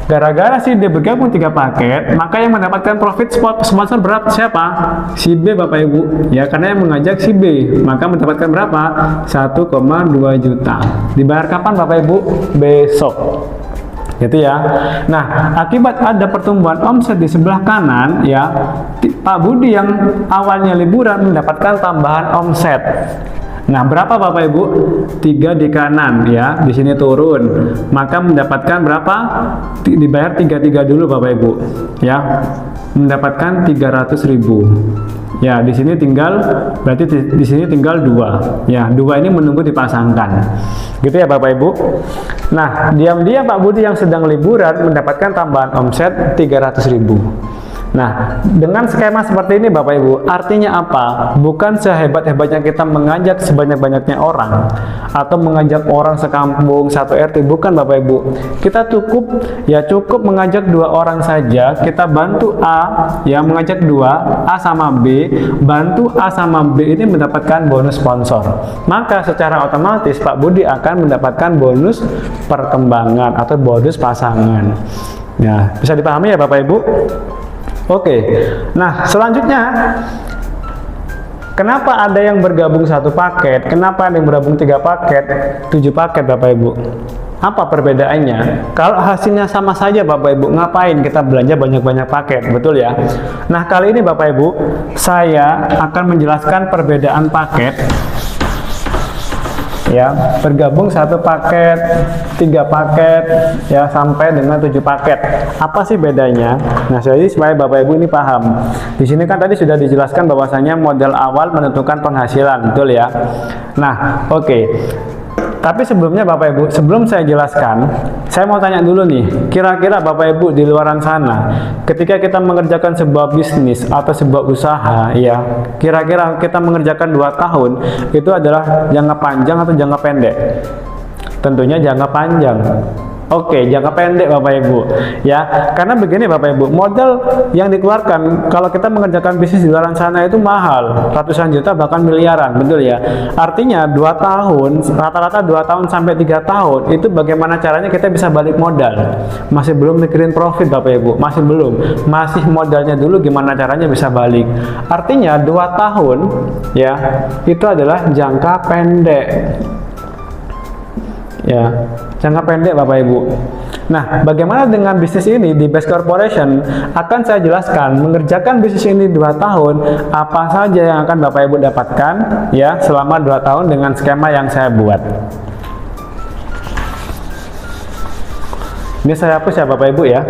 gara-gara si D bergabung 3 paket, maka yang mendapatkan profit sponsor berapa? Siapa? Si B, Bapak Ibu. Ya, karena yang mengajak si B, maka mendapatkan berapa? 1,2 juta. Dibayar kapan, Bapak Ibu? Besok. Gitu ya. Nah, akibat ada pertumbuhan omset di sebelah kanan, ya, Pak Budi yang awalnya liburan mendapatkan tambahan omset. Nah, berapa Bapak Ibu? 3 di kanan, ya. Di sini turun. Maka mendapatkan berapa? Dibayar 33 dulu Bapak Ibu, ya. Mendapatkan 300.000. Ya, di sini tinggal, berarti di sini tinggal 2. Ya, 2 ini menunggu dipasangkan. Gitu ya Bapak Ibu. Nah, diam-diam Pak Budi yang sedang liburan mendapatkan tambahan omset 300.000. Nah, dengan skema seperti ini Bapak Ibu, artinya apa? Bukan sehebat-hebatnya kita mengajak sebanyak-banyaknya orang atau mengajak orang sekampung, satu RT, bukan Bapak Ibu. Kita cukup mengajak 2 orang saja, kita bantu A, ya, mengajak 2, A sama B, bantu A sama B ini mendapatkan bonus sponsor. Maka secara otomatis Pak Budi akan mendapatkan bonus perkembangan atau bonus pasangan. Ya, bisa dipahami ya Bapak Ibu? Oke, nah selanjutnya, kenapa ada yang bergabung 1 paket, kenapa ada yang bergabung 3 paket, 7 paket Bapak Ibu? Apa perbedaannya? Kalau hasilnya sama saja Bapak Ibu, ngapain kita belanja banyak-banyak paket, betul ya? Nah, kali ini Bapak Ibu, saya akan menjelaskan perbedaan paket. Ya, bergabung 1 paket, 3 paket, ya, sampai dengan 7 paket. Apa sih bedanya? Nah, jadi supaya Bapak Ibu ini paham. Di sini kan tadi sudah dijelaskan bahwasanya modal awal menentukan penghasilan, betul ya? Nah, oke. Tapi sebelumnya Bapak Ibu, sebelum saya jelaskan, saya mau tanya dulu nih, kira-kira Bapak Ibu di luaran sana, ketika kita mengerjakan sebuah bisnis atau sebuah usaha, ya, kira-kira kita mengerjakan 2 tahun, itu adalah jangka panjang atau jangka pendek? Tentunya jangka panjang. Oke, jangka pendek Bapak Ibu, ya, karena begini Bapak Ibu, modal yang dikeluarkan kalau kita mengerjakan bisnis di luar sana itu mahal, ratusan juta bahkan miliaran, betul ya. Artinya 2 tahun, rata-rata 2 tahun sampai 3 tahun itu bagaimana caranya kita bisa balik modal. Masih belum mikirin profit Bapak Ibu, masih modalnya dulu gimana caranya bisa balik. Artinya 2 tahun, ya, itu adalah jangka pendek. Ya, jangka pendek Bapak Ibu. Nah, bagaimana dengan bisnis ini di Best Corporation? Akan saya jelaskan, mengerjakan bisnis ini 2 tahun, apa saja yang akan Bapak Ibu dapatkan, ya, selama 2 tahun dengan skema yang saya buat. Ini saya hapus ya Bapak Ibu ya.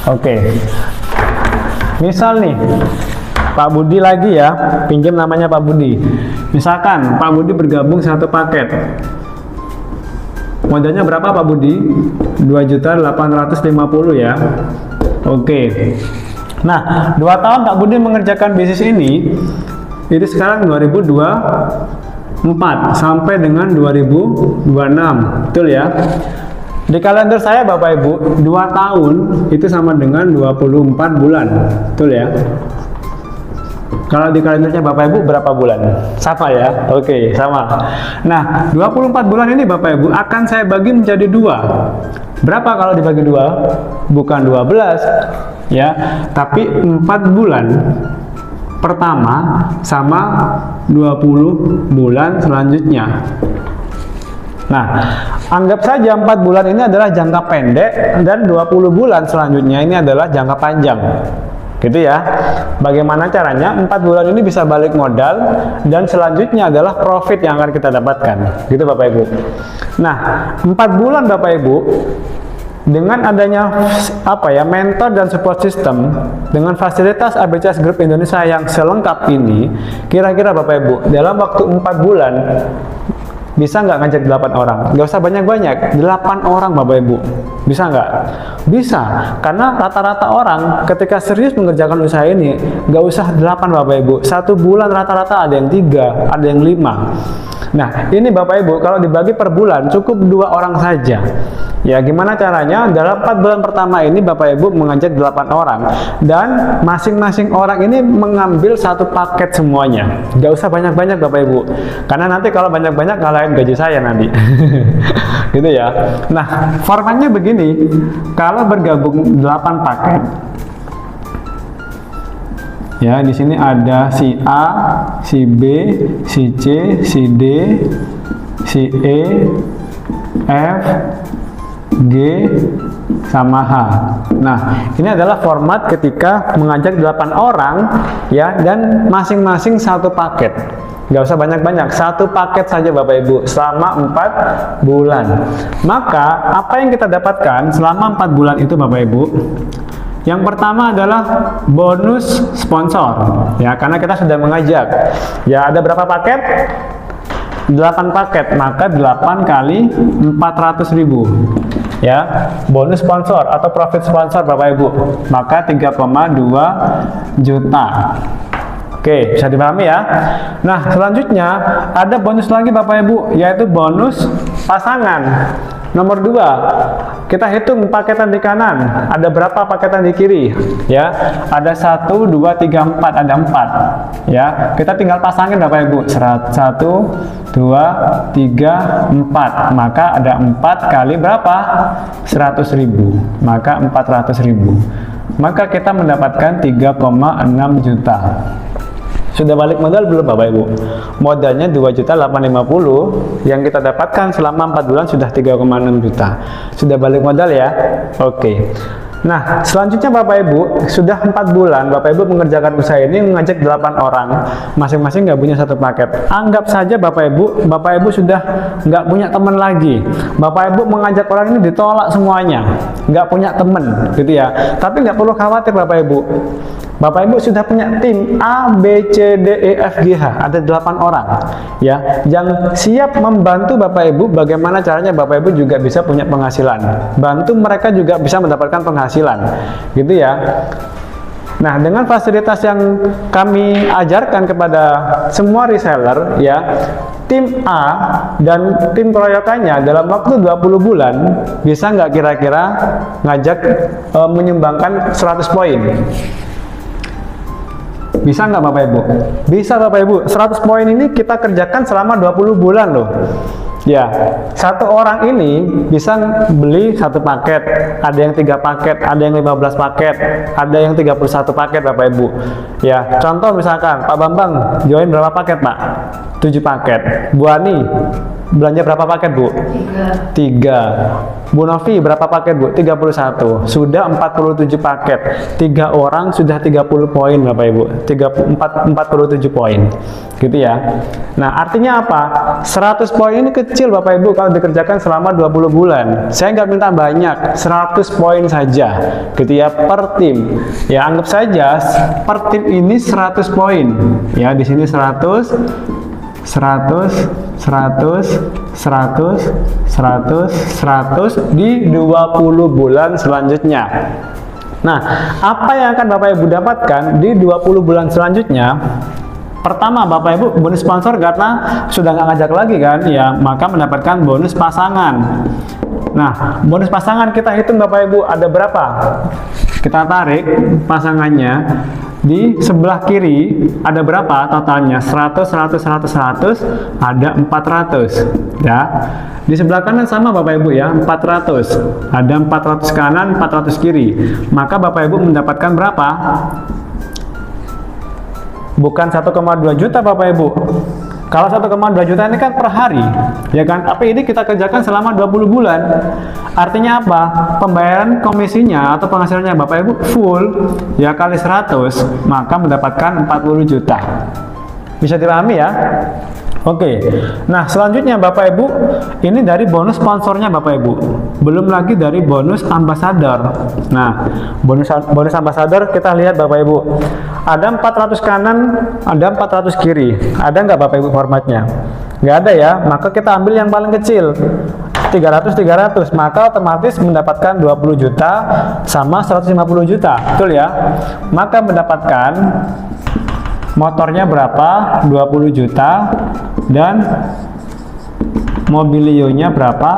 Oke. Misal nih, Pak Budi lagi ya, pinjam namanya Pak Budi. Misalkan Pak Budi bergabung 1 paket. Modalnya berapa Pak Budi? 2.850.000 ya. Oke. Nah, 2 tahun Pak Budi mengerjakan bisnis ini, itu sekarang 2024 sampai dengan 2026. Betul ya? Di kalender saya Bapak Ibu, 2 tahun itu sama dengan 24 bulan. Betul ya? Kalau di kalendernya Bapak Ibu berapa bulan? Sama ya? Oke, sama. Nah, 24 bulan ini Bapak Ibu akan saya bagi menjadi 2. Berapa kalau dibagi 2? Bukan 12 ya, tapi 4 bulan pertama sama 20 bulan selanjutnya. Nah, anggap saja 4 bulan ini adalah jangka pendek dan 20 bulan selanjutnya ini adalah jangka panjang. Gitu ya. Bagaimana caranya? 4 bulan ini bisa balik modal dan selanjutnya adalah profit yang akan kita dapatkan. Gitu Bapak Ibu. Nah, 4 bulan Bapak Ibu dengan adanya mentor dan support system dengan fasilitas ABCS Group Indonesia yang selengkap ini, kira-kira Bapak Ibu dalam waktu 4 bulan bisa nggak ngajak 8 orang? Nggak usah banyak-banyak, 8 orang Bapak Ibu. Bisa nggak? Bisa, karena rata-rata orang ketika serius mengerjakan usaha ini, nggak usah 8 Bapak Ibu. 1 bulan rata-rata ada yang 3, ada yang 5. Nah, ini Bapak Ibu kalau dibagi per bulan cukup 2 orang saja. Ya, gimana caranya? Dalam 4 bulan pertama ini Bapak Ibu mengajak 8 orang dan masing-masing orang ini mengambil satu paket semuanya. Nggak usah banyak-banyak Bapak Ibu. Karena nanti kalau banyak-banyak ngalahin gaji saya nanti. Gitu ya. Nah, formatnya begini. Kalau bergabung 8 paket. Ya, di sini ada si A, si B, si C, si D, si E, F, G, sama H. Nah, ini adalah format ketika mengajak 8 orang ya, dan masing-masing satu paket. Nggak usah banyak-banyak, satu paket saja Bapak Ibu selama 4 bulan. Maka apa yang kita dapatkan selama 4 bulan itu Bapak Ibu? Yang pertama adalah bonus sponsor ya, karena kita sudah mengajak. Ya, ada berapa paket? 8 paket, maka 8 kali 400.000 ya, bonus sponsor atau profit sponsor Bapak Ibu, maka 3,2 juta. Oke, bisa dipahami ya. Nah, selanjutnya ada bonus lagi Bapak Ibu, yaitu bonus pasangan. Nomor 2, kita hitung paketan di kanan, ada berapa paketan di kiri ya, ada 1, 2, 3, 4, ada 4 ya, kita tinggal pasangin Bapak Ibu, 1, 2, 3, 4, maka ada 4 kali berapa? 100.000, maka 400.000, maka kita mendapatkan 3,6 juta. Sudah balik modal belum Bapak Ibu? Modalnya 2.850.000, yang kita dapatkan selama 4 bulan sudah 3,6 juta. Sudah balik modal ya? Oke. Nah, selanjutnya Bapak Ibu, sudah 4 bulan Bapak Ibu mengerjakan usaha ini, mengajak 8 orang, masing-masing nggak punya satu paket. Anggap saja Bapak Ibu sudah nggak punya teman lagi. Bapak Ibu mengajak orang ini ditolak semuanya, nggak punya teman, gitu ya. Tapi nggak perlu khawatir Bapak Ibu. Bapak Ibu sudah punya tim A, B, C, D, E, F, G, H, ada 8 orang ya, yang siap membantu Bapak Ibu bagaimana caranya Bapak Ibu juga bisa punya penghasilan, bantu mereka juga bisa mendapatkan penghasilan, gitu ya. Nah, dengan fasilitas yang kami ajarkan kepada semua reseller ya, tim A dan tim keroyokannya dalam waktu 20 bulan bisa nggak kira-kira ngajak menyumbangkan 100 poin? Bisa nggak Bapak Ibu? Bisa Bapak Ibu. 100 poin ini kita kerjakan selama 20 bulan loh. Ya, satu orang ini bisa beli satu paket, ada yang 3 paket, ada yang 15 paket, ada yang 31 paket Bapak Ibu. Ya, contoh misalkan Pak Bambang join berapa paket Pak? 7 paket. Bu Ani belanja berapa paket Bu? 3. Bu Novi berapa paket Bu? 31. Sudah 47 paket. 3 orang sudah 30 poin Bapak Ibu. 47 poin. Gitu ya. Nah, artinya apa? 100 poin ini kecil Bapak Ibu kalau dikerjakan selama 20 bulan. Saya nggak minta banyak, 100 poin saja. Gitu ya, per tim. Ya, anggap saja per tim ini 100 poin. Ya, di sini 100 di 20 bulan selanjutnya. Nah, apa yang akan Bapak Ibu dapatkan di 20 bulan selanjutnya? Pertama, Bapak Ibu bonus sponsor karena sudah nggak ngajak lagi kan, ya, maka mendapatkan bonus pasangan. Nah, bonus pasangan kita hitung Bapak Ibu ada berapa? Kita tarik pasangannya. Di sebelah kiri ada berapa totalnya? 100, 100, 100, 100, ada 400 ya. Di sebelah kanan sama Bapak Ibu ya, 400. Ada 400 kanan, 400 kiri. Maka Bapak Ibu mendapatkan berapa? Bukan 1,2 juta Bapak Ibu. Kalau 1,2 juta ini kan per hari, ya kan? Tapi ini kita kerjakan selama 20 bulan. Artinya apa? Pembayaran komisinya atau penghasilannya Bapak Ibu full, ya kali 100, maka mendapatkan 40 juta. Bisa dipahami ya? Oke. Nah, selanjutnya Bapak Ibu, ini dari bonus sponsornya Bapak Ibu. Belum lagi dari bonus ambassador. Nah, bonus ambassador kita lihat Bapak Ibu. Ada 400 kanan, ada 400 kiri. Ada nggak Bapak Ibu formatnya? Nggak ada ya, maka kita ambil yang paling kecil. 300, maka otomatis mendapatkan 20 juta sama 150 juta. Betul ya? Maka mendapatkan motornya berapa? 20 juta dan Mobilionya berapa?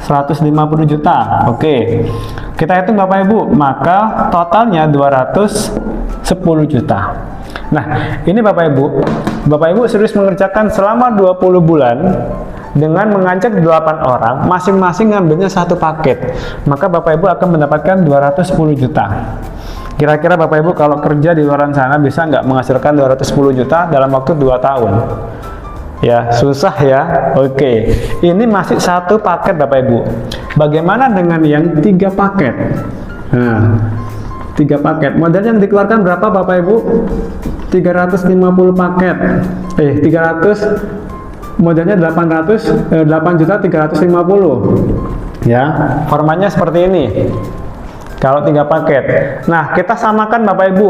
150 juta. Oke. Kita hitung Bapak Ibu, maka totalnya 210 juta. Nah, ini Bapak Ibu serius mengerjakan selama 20 bulan dengan mengajak 8 orang, masing-masing ngambilnya satu paket. Maka Bapak Ibu akan mendapatkan 210 juta. Kira-kira Bapak Ibu kalau kerja di luar sana bisa nggak menghasilkan 210 juta dalam waktu 2 tahun? Ya, susah ya. Oke, ini masih satu paket Bapak Ibu. Bagaimana dengan yang 3 paket? Nah, 3 paket. Modal yang dikeluarkan berapa Bapak Ibu? 350 paket. 300, modalnya 8.350. Ya, formatnya seperti ini. Kalau 3 paket. Nah, kita samakan Bapak Ibu.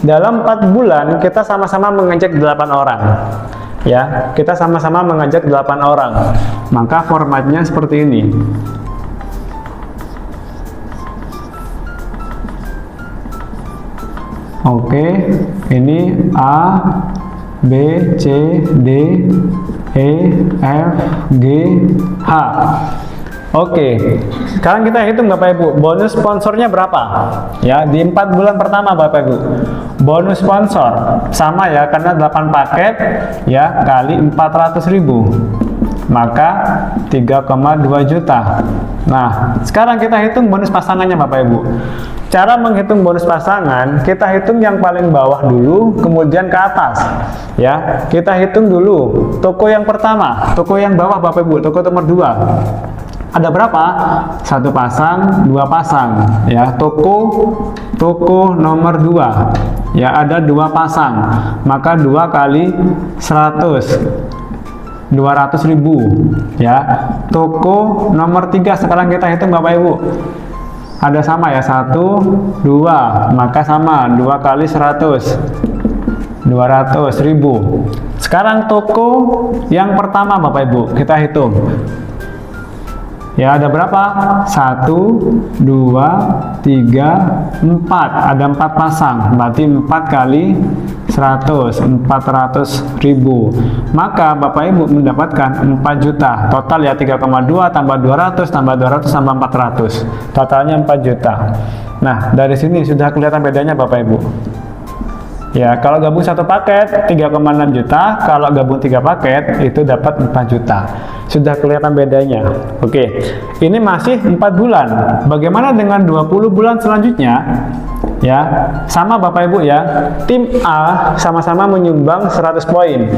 Dalam 4 bulan kita sama-sama mengajak 8 orang. Ya, kita sama-sama mengajak 8 orang. Maka formatnya seperti ini. Oke, ini A, B, C, D, E, F, G, H. Oke, sekarang kita hitung Bapak Ibu, bonus sponsornya berapa? Ya, di 4 bulan pertama Bapak Ibu. Bonus sponsor sama ya, karena 8 paket ya kali 400.000. Maka 3,2 juta. Nah, sekarang kita hitung bonus pasangannya Bapak Ibu. Cara menghitung bonus pasangan, kita hitung yang paling bawah dulu, kemudian ke atas. Ya, kita hitung dulu toko yang pertama, toko yang bawah Bapak Ibu, toko nomor 2. Ada berapa? 1 pasang, 2 pasang. Ya, toko nomor 2. Ya, ada 2 pasang. Maka 2 kali 100. 200.000. Ya. Toko nomor 3 sekarang kita hitung Bapak Ibu. Ada sama ya, 1, 2. Maka sama 2 kali 100. 200.000. Sekarang toko yang pertama Bapak Ibu, kita hitung. Ya, ada berapa? 1, 2, 3, 4. Ada 4 pasang. Berarti 4 kali 100, 400.000. Maka Bapak Ibu mendapatkan 4 juta. Total ya 3,2 tambah 200 tambah 200 tambah 400. Totalnya 4 juta. Nah, dari sini sudah kelihatan bedanya Bapak Ibu. Ya, kalau gabung 1 paket 3,6 juta, kalau gabung 3 paket itu dapat 4 juta. Sudah kelihatan bedanya. Oke, ini masih 4 bulan. Bagaimana dengan 20 bulan selanjutnya? Ya, sama Bapak Ibu ya. Tim A sama-sama menyumbang 100 poin.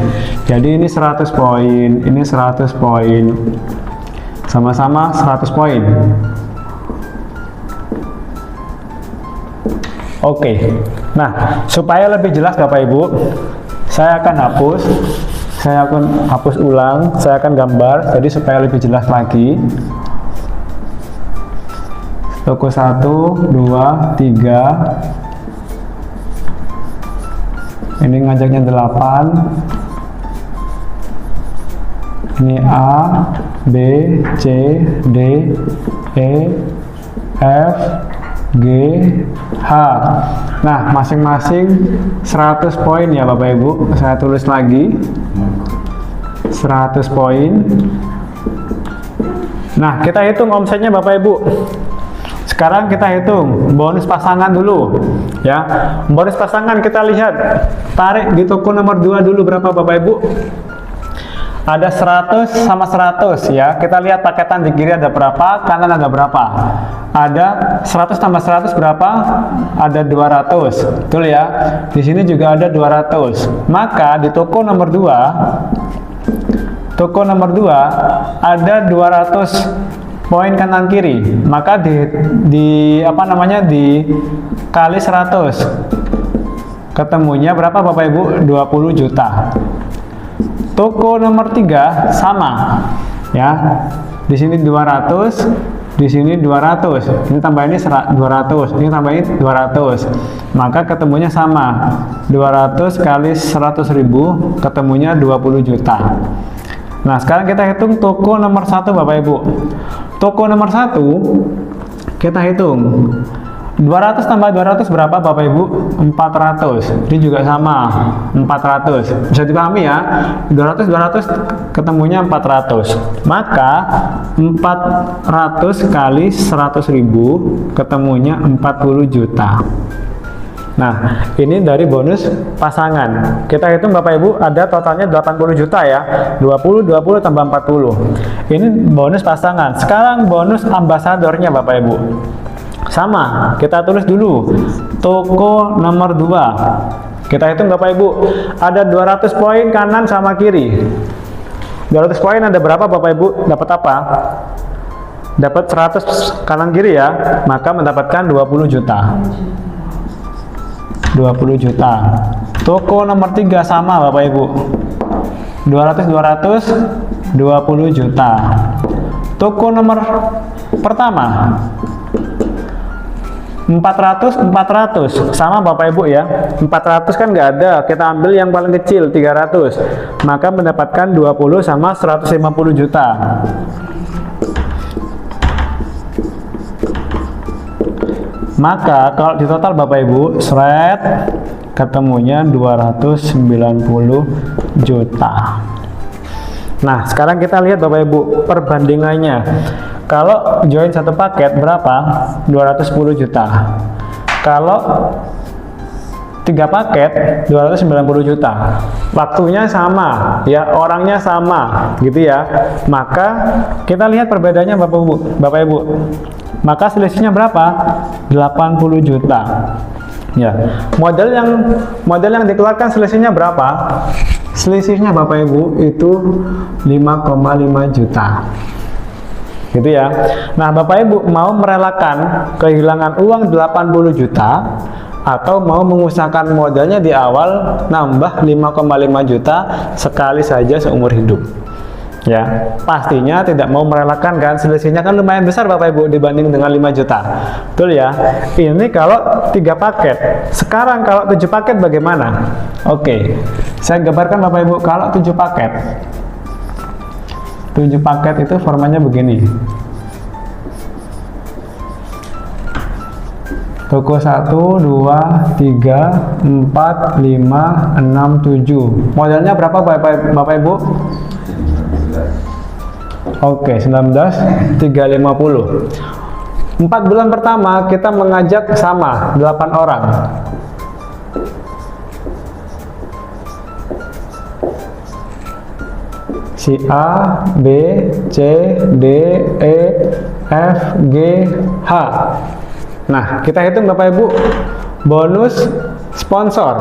Jadi ini 100 poin, ini 100 poin. Sama-sama 100 poin. Oke, nah supaya lebih jelas Bapak Ibu, saya akan hapus ulang, saya akan gambar, jadi supaya lebih jelas lagi. Toko 1, 2, 3. Ini ngajaknya 8. Ini A, B, C, D, E, F, G, H. Nah, masing-masing 100 poin ya Bapak Ibu. Saya tulis lagi 100 poin. Nah, kita hitung omsetnya Bapak Ibu. Sekarang kita hitung bonus pasangan dulu ya. Bonus pasangan kita lihat, tarik di toko nomor 2 dulu berapa Bapak Ibu? Ada 100 sama 100 ya. Kita lihat paketan di kiri ada berapa, kanan ada berapa. Ada 100 tambah 100 berapa? Ada 200. Betul ya. Di sini juga ada 200. Maka di toko nomor 2 ada 200 poin kanan kiri. Maka di kali 100. Ketemunya berapa Bapak Ibu? 20 juta. Toko nomor 3 sama ya. Di sini 200, di sini 200. Ini tambah ini 200, ini tambah ini 200. Maka ketemunya sama. 200 kali 100.000 ketemunya 20 juta. Nah, sekarang kita hitung toko nomor 1 Bapak Ibu. Toko nomor 1 kita hitung. 200 tambah 200 berapa Bapak Ibu? 400. Ini juga sama, 400. Bisa dipahami ya? 200 ketemunya 400. Maka 400 kali 100.000 ketemunya 40 juta. Nah, ini dari bonus pasangan. Kita hitung Bapak Ibu, ada totalnya 80 juta ya. 20 tambah 40. Ini bonus pasangan. Sekarang bonus ambasadornya Bapak Ibu. Sama, kita tulis dulu. Toko nomor 2. Kita hitung Bapak Ibu. Ada 200 poin kanan sama kiri. 200 poin ada berapa Bapak Ibu? Dapat apa? Dapat 100 kanan kiri ya. Maka mendapatkan 20 juta. 20 juta. Toko nomor 3 sama Bapak Ibu. 200 20 juta. Toko nomor pertama 400 sama Bapak Ibu ya. 400 kan nggak ada, kita ambil yang paling kecil 300, maka mendapatkan 20 sama 150 juta. Maka kalau di total Bapak Ibu seret ketemunya 290 juta. Nah, sekarang kita lihat Bapak Ibu perbandingannya. Kalau join satu paket berapa? 210 juta. Kalau 3 paket 290 juta. Waktunya sama, ya, orangnya sama, gitu ya. Maka kita lihat perbedaannya Bapak Ibu. Maka selisihnya berapa? 80 juta. Ya. Model yang dikeluarkan selisihnya berapa? Selisihnya Bapak Ibu itu 5,5 juta. Gitu ya. Nah, Bapak Ibu mau merelakan kehilangan uang 80 juta atau mau mengusahakan modalnya di awal nambah 5,5 juta sekali saja seumur hidup. Ya, pastinya tidak mau merelakan kan, selisihnya kan lumayan besar Bapak Ibu dibanding dengan 5 juta. Betul ya? Ini kalau 3 paket. Sekarang kalau 7 paket bagaimana? Oke. Saya gambarkan Bapak Ibu kalau 7 paket. 7 paket itu formanya begini. Toko 1, 2, 3, 4, 5, 6, 7. Modalnya berapa Bapak Ibu? Oke, 19.350. 4 bulan pertama kita mengajak sama 8 orang. Si A, B, C, D, E, F, G, H. Nah, kita hitung Bapak Ibu bonus sponsor.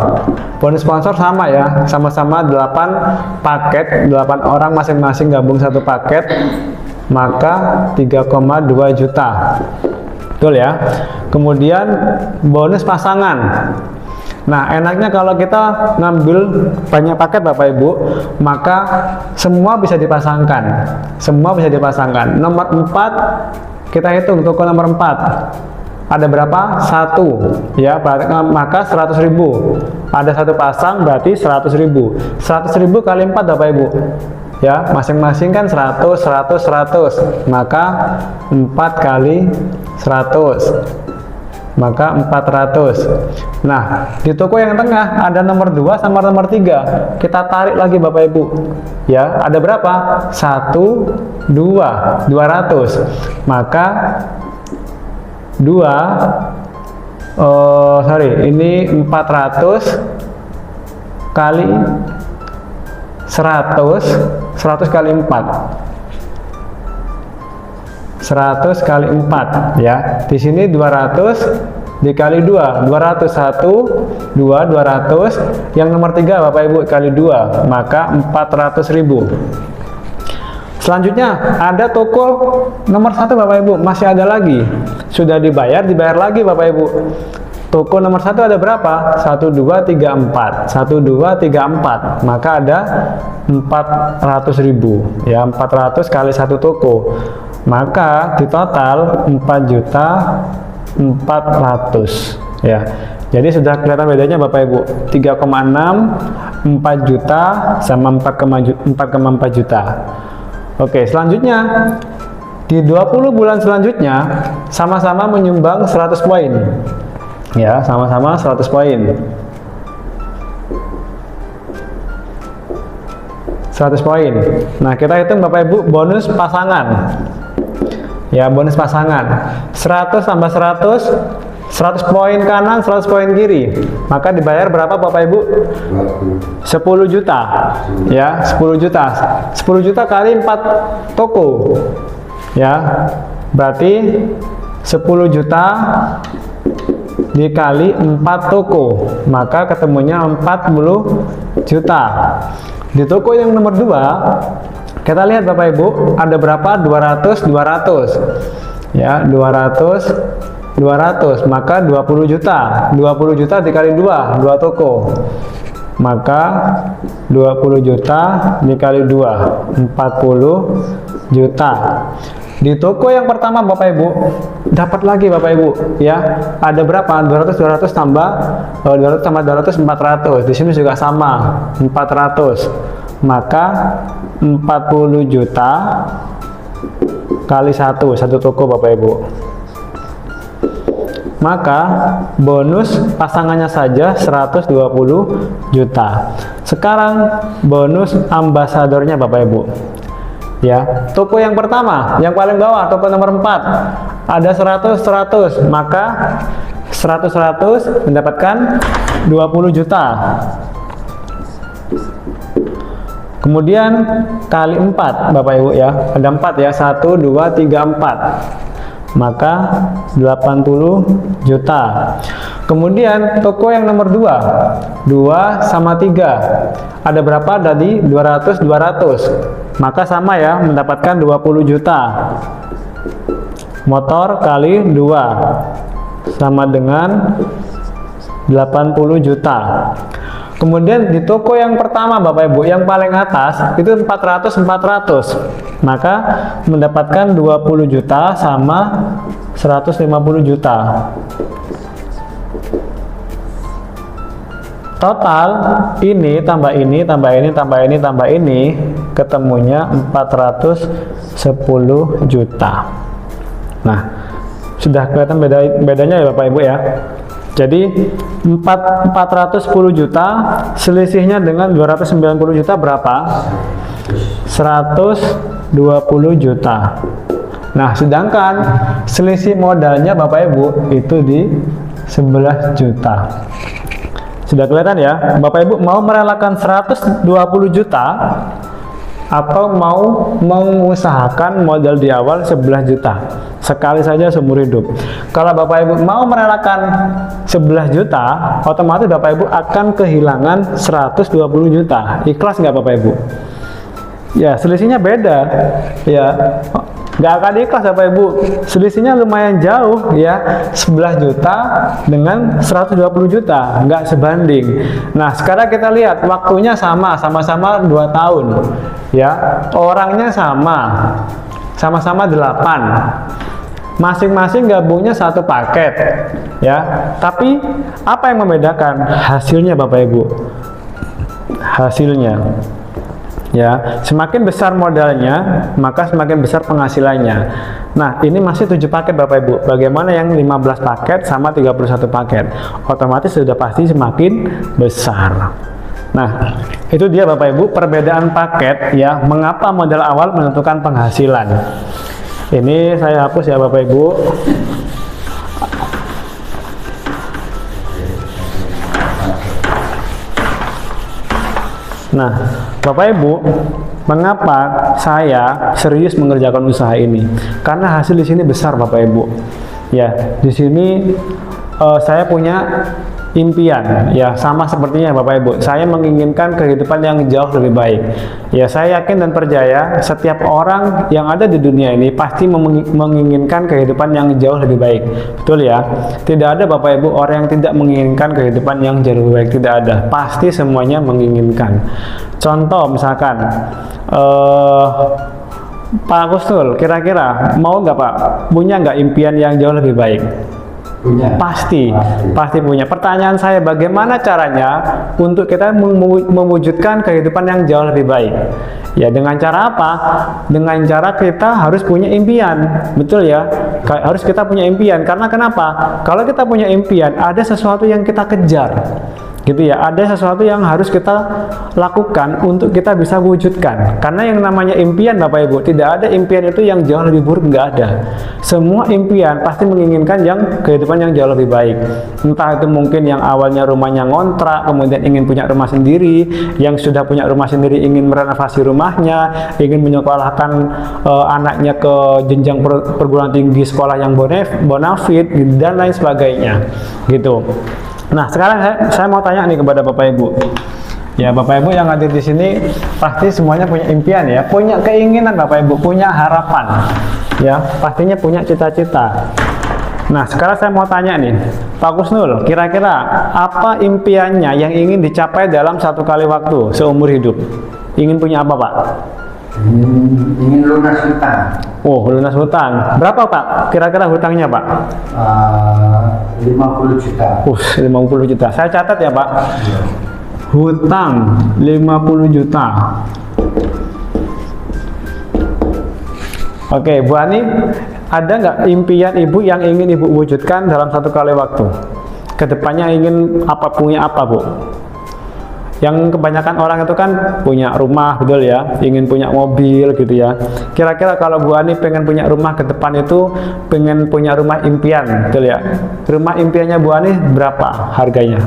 Bonus sponsor sama ya, sama-sama 8 paket, 8 orang masing-masing gabung satu paket, maka 3,2 juta. Betul ya? Kemudian bonus pasangan. Nah, enaknya kalau kita ngambil banyak paket Bapak Ibu, maka semua bisa dipasangkan. Semua bisa dipasangkan. Nomor 4 kita hitung toko nomor 4. Ada berapa? 1 ya, maka 100.000. Ada 1 pasang berarti 100.000. 100.000 kali 4 Bapak Ibu. Ya, masing-masing kan 100, 100, 100. Maka 4 kali 100. Maka 400. Nah, di toko yang tengah ada nomor 2 sama nomor 3. Kita tarik lagi Bapak Ibu. Ya, ada berapa? 1, 2, 200. Maka 400 kali 100 kali 4. 100 kali 4 ya. Di sini 200 dikali 2. 200 1 2 200. Yang nomor 3 Bapak Ibu kali 2, maka 400.000. Selanjutnya ada toko nomor 1 Bapak Ibu, masih ada lagi. Sudah dibayar lagi Bapak Ibu. Toko nomor 1 ada berapa? 1 2 3 4. 1 2 3 4. Maka ada 400.000 ya, 400 kali 1 toko. Maka di total 4.400.000 ya. Jadi sudah kelihatan bedanya Bapak Ibu. 3,6, 4 juta sama 4,4 juta. Oke, selanjutnya Di 20 bulan selanjutnya sama-sama menyumbang 100 poin. Ya, sama-sama 100 poin. 100 poin. Nah, kita hitung Bapak Ibu bonus pasangan. Ya, bonus pasangan. 100 tambah 100, 100 poin kanan, 100 poin kiri. Maka dibayar berapa Bapak Ibu? 10 juta. Ya, 10 juta. 10 juta kali 4 toko. Ya, berarti 10 juta dikali 4 toko, maka ketemunya 40 juta. Di toko yang nomor 2, kita lihat Bapak Ibu, ada berapa? 200, 200. Ya, 200, 200, maka 20 juta. 20 juta dikali 2 toko. Maka 20 juta dikali 2, 40 juta. Di toko yang pertama Bapak Ibu, dapat lagi Bapak Ibu, ya. Ada berapa? 200 tambah 200 tambah 200, 400. Di sini juga sama, 400. Maka 40 juta kali satu toko Bapak Ibu. Maka bonus pasangannya saja 120 juta. Sekarang bonus ambasadornya Bapak Ibu. Ya, toko yang pertama, yang paling bawah, toko nomor 4, ada 100, maka 100 mendapatkan 20 juta. Kemudian kali 4 Bapak Ibu ya, ada 4 ya, 1, 2, 3, 4, maka 80 juta. Kemudian toko yang nomor 2, 2 sama 3, ada berapa? Tadi 200, 200, maka sama ya, mendapatkan 20 juta. Motor kali 2 sama dengan 80 juta. Kemudian di toko yang pertama Bapak Ibu, yang paling atas itu 400, maka mendapatkan 20 juta sama 150 juta. Total ini tambah ini tambah ini tambah ini tambah ini, ketemunya 410 juta. Nah, sudah kelihatan bedanya ya Bapak Ibu ya. Jadi 410 juta selisihnya dengan 290 juta berapa? 120 juta. Nah, sedangkan selisih modalnya Bapak Ibu itu di 11 juta. Sudah kelihatan ya, Bapak Ibu mau merelakan 120 juta atau mau mengusahakan modal di awal 11 juta sekali saja seumur hidup. Kalau Bapak Ibu mau merelakan 11 juta, otomatis Bapak Ibu akan kehilangan 120 juta. Ikhlas nggak Bapak Ibu? Ya, selisihnya beda. Ya, nggak akan ikhlas Bapak Ibu. Selisihnya lumayan jauh ya, 11 juta dengan 120 juta, nggak sebanding. Nah, sekarang kita lihat waktunya sama-sama 2 tahun ya, orangnya sama-sama 8, masing-masing gabungnya 1 paket ya. Tapi apa yang membedakan? Hasilnya Bapak Ibu, hasilnya ya, semakin besar modalnya maka semakin besar penghasilannya. Nah, ini masih 7 paket Bapak Ibu. Bagaimana yang 15 paket sama 31 paket? Otomatis sudah pasti semakin besar. Nah, itu dia Bapak Ibu perbedaan paket ya, mengapa modal awal menentukan penghasilan. Ini saya hapus ya Bapak Ibu. Nah, Bapak Ibu, mengapa saya serius mengerjakan usaha ini? Karena hasil di sini besar Bapak Ibu. Ya, di sini saya punya impian ya, sama sepertinya Bapak Ibu. Saya menginginkan kehidupan yang jauh lebih baik. Ya, saya yakin dan percaya setiap orang yang ada di dunia ini pasti menginginkan kehidupan yang jauh lebih baik. Betul ya? Tidak ada Bapak Ibu orang yang tidak menginginkan kehidupan yang jauh lebih baik, tidak ada. Pasti semuanya menginginkan. Contoh misalkan Pak Kustul, kira-kira mau nggak Pak punya nggak impian yang jauh lebih baik? Punya. Pasti punya. Pertanyaan saya, bagaimana caranya untuk kita mewujudkan kehidupan yang jauh lebih baik? Ya, dengan cara apa? Dengan cara kita harus punya impian, betul ya? Harus kita punya impian. Karena kenapa? Kalau kita punya impian, ada sesuatu yang kita kejar, gitu ya. Ada sesuatu yang harus kita lakukan untuk kita bisa wujudkan. Karena yang namanya impian, Bapak Ibu, tidak ada impian itu yang jauh lebih buruk, nggak ada. Semua impian pasti menginginkan yang kehidupan yang jauh lebih baik. Entah itu mungkin yang awalnya rumahnya ngontrak, kemudian ingin punya rumah sendiri, yang sudah punya rumah sendiri ingin merenovasi rumahnya, ingin menyekolahkan anaknya ke jenjang perguruan tinggi sekolah yang bonafit dan lain sebagainya, gitu. Nah, sekarang saya mau tanya nih kepada Bapak Ibu. Ya, Bapak Ibu yang hadir di sini pasti semuanya punya impian ya, punya keinginan Bapak Ibu, punya harapan. Ya, pastinya punya cita-cita. Nah, sekarang saya mau tanya nih, Pak Kusnul, kira-kira apa impiannya yang ingin dicapai dalam satu kali waktu seumur hidup? Ingin punya apa, Pak? Ingin lunas hutang. Oh, lunas hutang. Berapa, Pak? Kira-kira hutangnya, Pak? 50 juta. 50 juta. Saya catat ya, Pak. Iya. Hutang 50 juta. Oke, Bu Ani, ada nggak impian Ibu yang ingin Ibu wujudkan dalam satu kali waktu? Kedepannya ingin apa, punya apa, Bu? Yang kebanyakan orang itu kan punya rumah, betul ya, ingin punya mobil gitu ya. Kira-kira kalau Bu Ani pengen punya rumah ke depan itu, pengen punya rumah impian, betul ya. Rumah impiannya Bu Ani berapa harganya?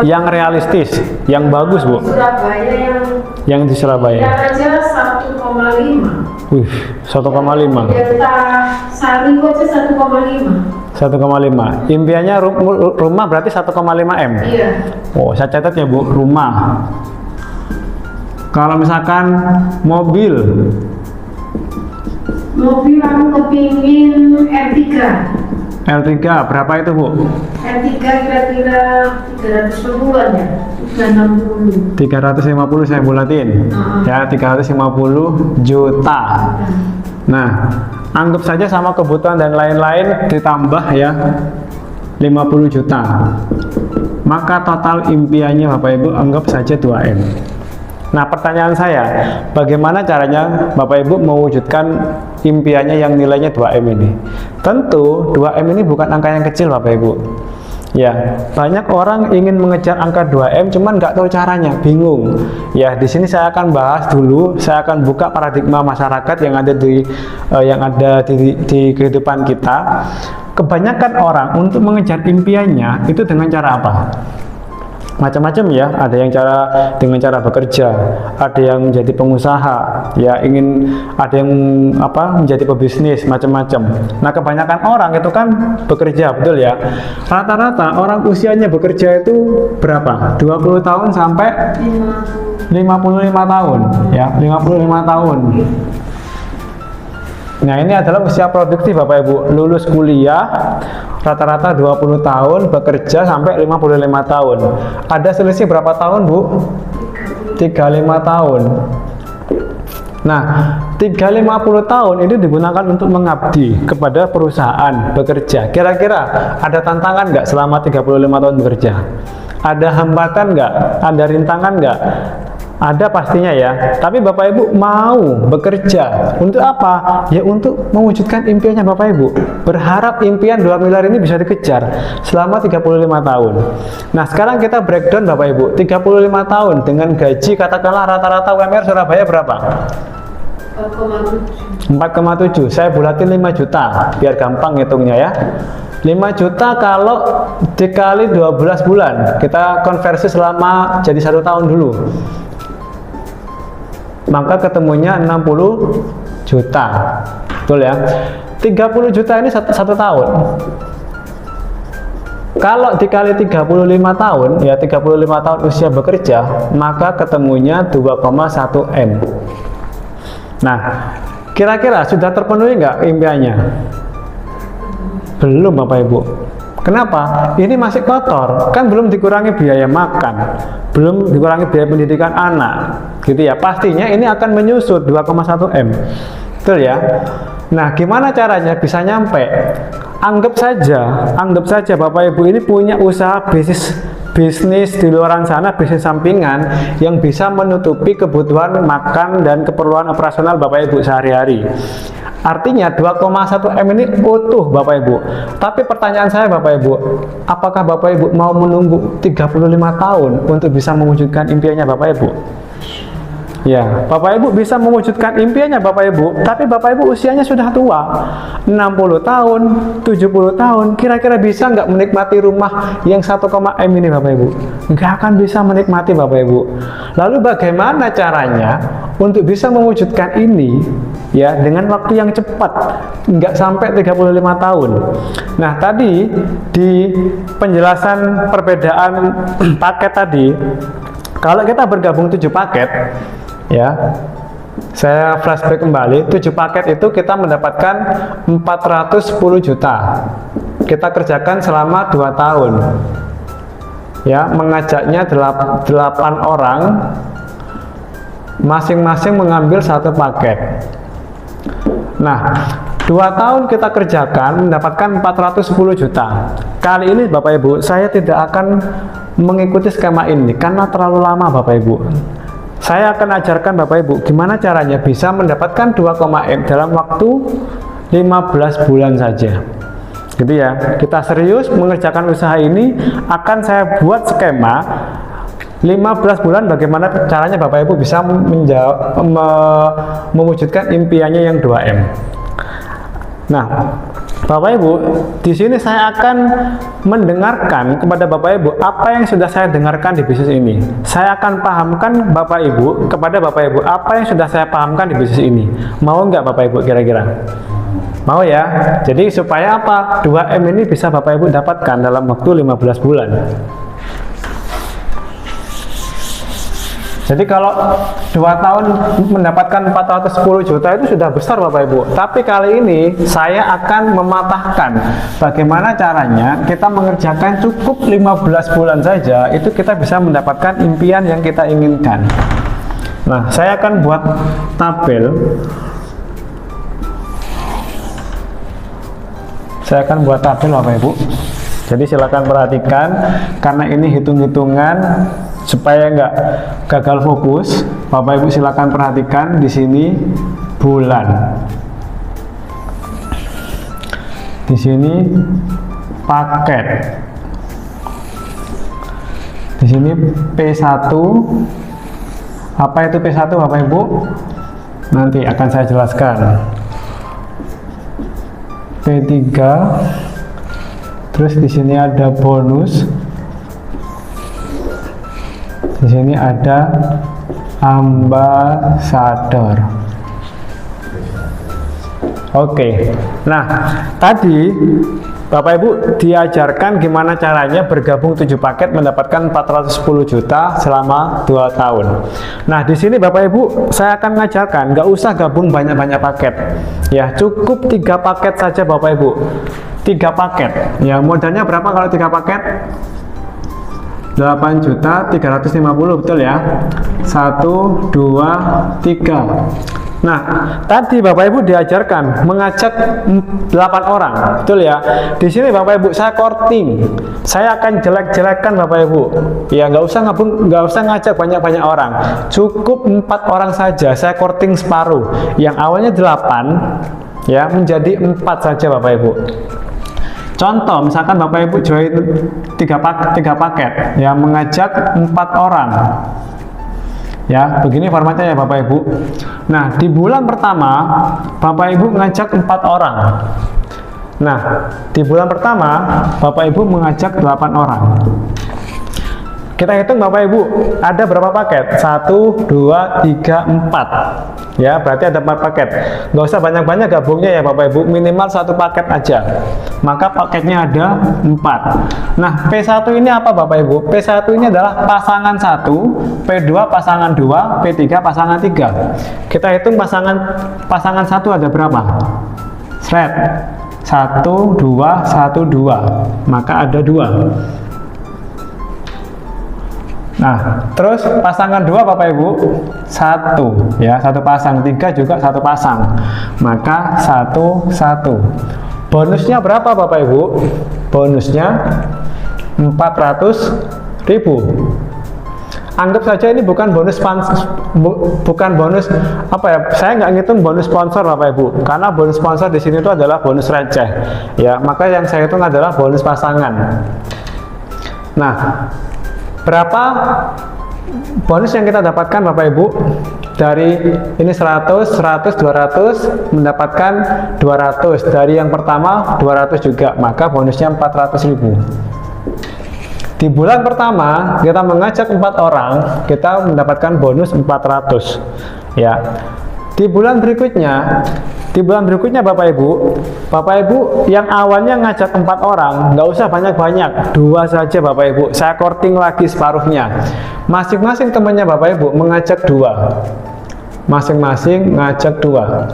Yang realistis, yang bagus, Bu. Surabaya yang di Surabaya. yang aja 1,5. 1,5. Delta Sari aja 1,5. 1,5. Impiannya rumah berarti 1,5 M. Iya. Oh, saya catat ya, Bu, rumah. Kalau misalkan mobil Aku kepingin R3. L3 berapa itu, Bu? R3 kira-kira 350-an ya. 360. 350 saya bulatin. Ya, 350 juta. Nah, anggap saja sama kebutuhan dan lain-lain ditambah ya 50 juta. Maka total impiannya Bapak Ibu anggap saja 2M. Nah, pertanyaan saya, bagaimana caranya Bapak Ibu mewujudkan impiannya yang nilainya 2M ini? Tentu 2M ini bukan angka yang kecil, Bapak Ibu. Ya, banyak orang ingin mengejar angka 2M cuman nggak tahu caranya, bingung. Ya, di sini saya akan bahas dulu, saya akan buka paradigma masyarakat yang ada di kehidupan kita. Kebanyakan orang untuk mengejar impiannya itu dengan cara apa? Macam-macam ya, ada yang dengan cara bekerja, ada yang menjadi pengusaha, ya ada yang menjadi pebisnis, macam-macam. Nah, kebanyakan orang itu kan bekerja, betul ya. Rata-rata orang usianya bekerja itu berapa? 20 tahun sampai 55 tahun, ya, 55 tahun. Nah, ini adalah usia produktif Bapak Ibu, lulus kuliah rata-rata 20 tahun, bekerja sampai 55 tahun. Ada selisih berapa tahun, Bu? 35 tahun. Nah, 350 tahun itu digunakan untuk mengabdi kepada perusahaan, bekerja. Kira-kira ada tantangan nggak selama 35 tahun bekerja? Ada hambatan nggak? Ada rintangan nggak? Ada pastinya ya, tapi Bapak Ibu mau bekerja untuk apa? Ya untuk mewujudkan impiannya Bapak Ibu. Berharap impian 2 miliar ini bisa dikejar selama 35 tahun. Nah, sekarang kita breakdown Bapak Ibu, 35 tahun dengan gaji katakanlah rata-rata UMR Surabaya berapa? 4,7. Saya bulatin 5 juta biar gampang hitungnya ya. 5 juta kalau dikali 12 bulan, kita konversi selama jadi 1 tahun dulu. Maka ketemunya 60 juta, betul ya. 30 juta ini satu tahun. Kalau dikali 35 tahun, ya 35 tahun usia bekerja, maka ketemunya 2,1 M. Nah, kira-kira sudah terpenuhi nggak impiannya? Belum, Bapak Ibu. Kenapa? Ini masih kotor, kan belum dikurangi biaya makan, belum dikurangi biaya pendidikan anak, gitu ya. Pastinya ini akan menyusut 2,1 M, betul ya. Nah, gimana caranya bisa nyampe? Anggap saja Bapak Ibu ini punya usaha bisnis di luar sana, bisnis sampingan yang bisa menutupi kebutuhan makan dan keperluan operasional Bapak Ibu sehari-hari. Artinya 2,1 M ini utuh Bapak Ibu. Tapi pertanyaan saya Bapak Ibu, apakah Bapak Ibu mau menunggu 35 tahun untuk bisa mewujudkan impiannya Bapak Ibu? Ya, Bapak Ibu bisa mewujudkan impiannya Bapak Ibu, tapi Bapak Ibu usianya sudah tua, 60 tahun, 70 tahun, kira-kira bisa nggak menikmati rumah yang 1, M ini Bapak Ibu? Nggak akan bisa menikmati Bapak Ibu. Lalu bagaimana caranya untuk bisa mewujudkan ini ya dengan waktu yang cepat, nggak sampai 35 tahun. Nah, tadi di penjelasan perbedaan paket tadi, kalau kita bergabung 7 paket, ya, saya flashback kembali, 7 paket itu kita mendapatkan 410 juta. Kita kerjakan selama 2 tahun. Ya, mengajaknya 8 orang, masing-masing mengambil 1 paket. Nah, 2 tahun kita kerjakan mendapatkan 410 juta. Kali ini Bapak Ibu, saya tidak akan mengikuti skema ini karena terlalu lama Bapak Ibu. Saya akan ajarkan Bapak Ibu gimana caranya bisa mendapatkan 2,M dalam waktu 15 bulan saja. Gitu ya. Kita serius mengerjakan usaha ini, akan saya buat skema 15 bulan bagaimana caranya Bapak Ibu bisa mewujudkan impiannya yang 2M. Nah, Bapak Ibu, di sini saya akan mendengarkan kepada Bapak Ibu apa yang sudah saya dengarkan di bisnis ini. Saya akan pahamkan Bapak Ibu kepada Bapak Ibu apa yang sudah saya pahamkan di bisnis ini. Mau nggak Bapak Ibu kira-kira? Mau ya? Jadi supaya apa? 2M ini bisa Bapak Ibu dapatkan dalam waktu 15 bulan. Jadi kalau 2 tahun mendapatkan 410 juta itu sudah besar Bapak Ibu. Tapi kali ini saya akan mematahkan bagaimana caranya kita mengerjakan cukup 15 bulan saja, itu kita bisa mendapatkan impian yang kita inginkan. Nah, saya akan buat tabel. Saya akan buat tabel Bapak Ibu. Jadi silakan perhatikan, karena ini hitung-hitungan supaya nggak gagal fokus. Bapak Ibu silakan perhatikan di sini bulan, di sini paket, di sini P1. Apa itu P1 Bapak Ibu? Nanti akan saya jelaskan. P3, terus di sini ada bonus. Di sini ada ambasador. Oke. Nah, tadi Bapak Ibu diajarkan gimana caranya bergabung 7 paket mendapatkan 410 juta selama 2 tahun. Nah, di sini Bapak Ibu saya akan mengajarkan nggak usah gabung banyak-banyak paket. Ya, cukup 3 paket saja Bapak Ibu. 3 paket. Ya, modalnya berapa kalau 3 paket? 8.350.000, betul ya? 1, 2, 3. Nah, tadi Bapak Ibu diajarkan mengajak 8 orang, betul ya? Di sini Bapak Ibu saya korting, saya akan jelek-jelekkan Bapak Ibu. Ya, nggak usah gabung, nggak usah ngajak banyak-banyak orang, cukup 4 orang saja. Saya korting separuh, yang awalnya 8 ya menjadi 4 saja Bapak Ibu. Contoh, misalkan Bapak Ibu join 3 paket, ya mengajak 4 orang. Ya, begini formatnya ya Bapak Ibu. Nah, di bulan pertama Bapak Ibu ngajak 4 orang. Nah, di bulan pertama Bapak Ibu mengajak 8 orang. Kita hitung Bapak Ibu, ada berapa paket? 1, 2, 3, 4. Ya, berarti ada 4 paket. Nggak usah banyak-banyak gabungnya ya Bapak Ibu, minimal 1 paket aja. Maka paketnya ada 4. Nah, P1 ini apa Bapak Ibu? P1 ini adalah pasangan 1, P2 pasangan 2, P3 pasangan 3. Kita hitung pasangan 1 ada berapa? Sret. 1, 2, 1, 2. Maka ada 2. Nah, terus pasangan 2 Bapak Ibu, 1 ya, 1 pasang, 3 juga 1 pasang. Maka 1 1. Bonusnya berapa Bapak Ibu? Bonusnya 400.000. Anggap saja ini bukan bonus bukan bonus apa ya? Saya nggak ngitung bonus sponsor Bapak Ibu, karena bonus sponsor di sini itu adalah bonus receh. Ya, maka yang saya hitung adalah bonus pasangan. Nah, berapa bonus yang kita dapatkan Bapak Ibu? Dari ini 100, 100, 200 mendapatkan 200. Dari yang pertama 200 juga, maka bonusnya 400.000. Di bulan pertama kita mengajak 4 orang, kita mendapatkan bonus 400 ya. Di bulan berikutnya Bapak Ibu yang awalnya ngajak 4 orang, nggak usah banyak-banyak, 2 saja Bapak Ibu. Saya korting lagi separuhnya. Masing-masing temannya Bapak Ibu mengajak 2. Masing-masing ngajak 2.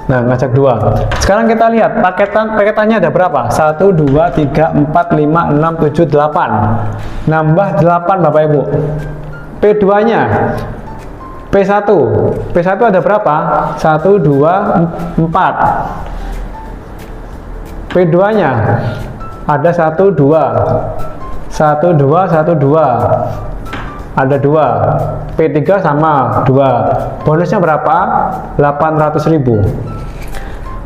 Nah, ngajak 2. Sekarang kita lihat paketannya ada berapa? 1, 2, 3, 4, 5, 6, 7, 8. Nambah 8 Bapak Ibu. P2 nya P1 ada berapa? 1, 2, 4. P2 nya ada 1, 2. 1, 2, 1, 2. Ada 2. P3 sama 2. Bonusnya berapa? 800.000.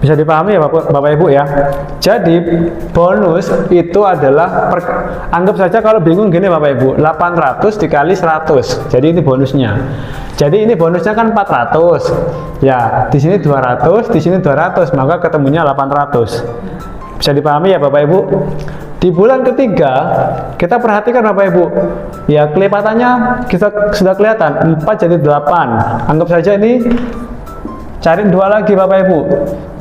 Bisa dipahami ya Bapak Ibu ya. Jadi bonus itu adalah anggap saja kalau bingung gini Bapak Ibu, 800 dikali 100. Jadi ini bonusnya. Jadi ini bonusnya kan 400. Ya, di sini 200, di sini 200, maka ketemunya 800. Bisa dipahami ya Bapak Ibu? Di bulan ketiga, kita perhatikan Bapak Ibu, ya kelipatannya kita sudah kelihatan, 4 jadi 8. Anggap saja ini cari 2 lagi Bapak Ibu.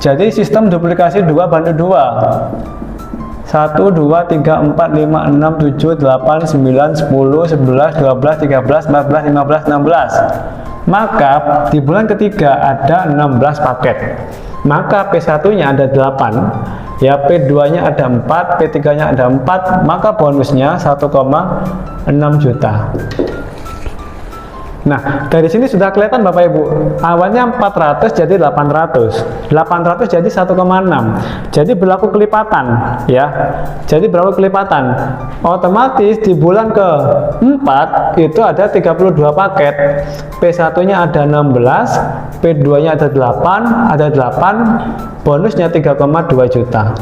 Jadi sistem duplikasi 2 banding 2. 1, 2, 3, 4, 5, 6, 7, 8, 9, 10, 11, 12, 13, 14, 15, 16. Maka di bulan ketiga ada 16 paket. Maka P1 nya ada 8. Ya, P2 nya ada 4, P3 nya ada 4, maka bonusnya 1,6 juta. Nah, dari sini sudah kelihatan Bapak Ibu, awalnya 400 jadi 800, 800 jadi 1,6, jadi berlaku kelipatan ya. Jadi berlaku kelipatan. Otomatis di bulan ke-4 itu ada 32 paket. P1 nya ada 16, P2 nya ada 8, bonusnya 3,2 juta.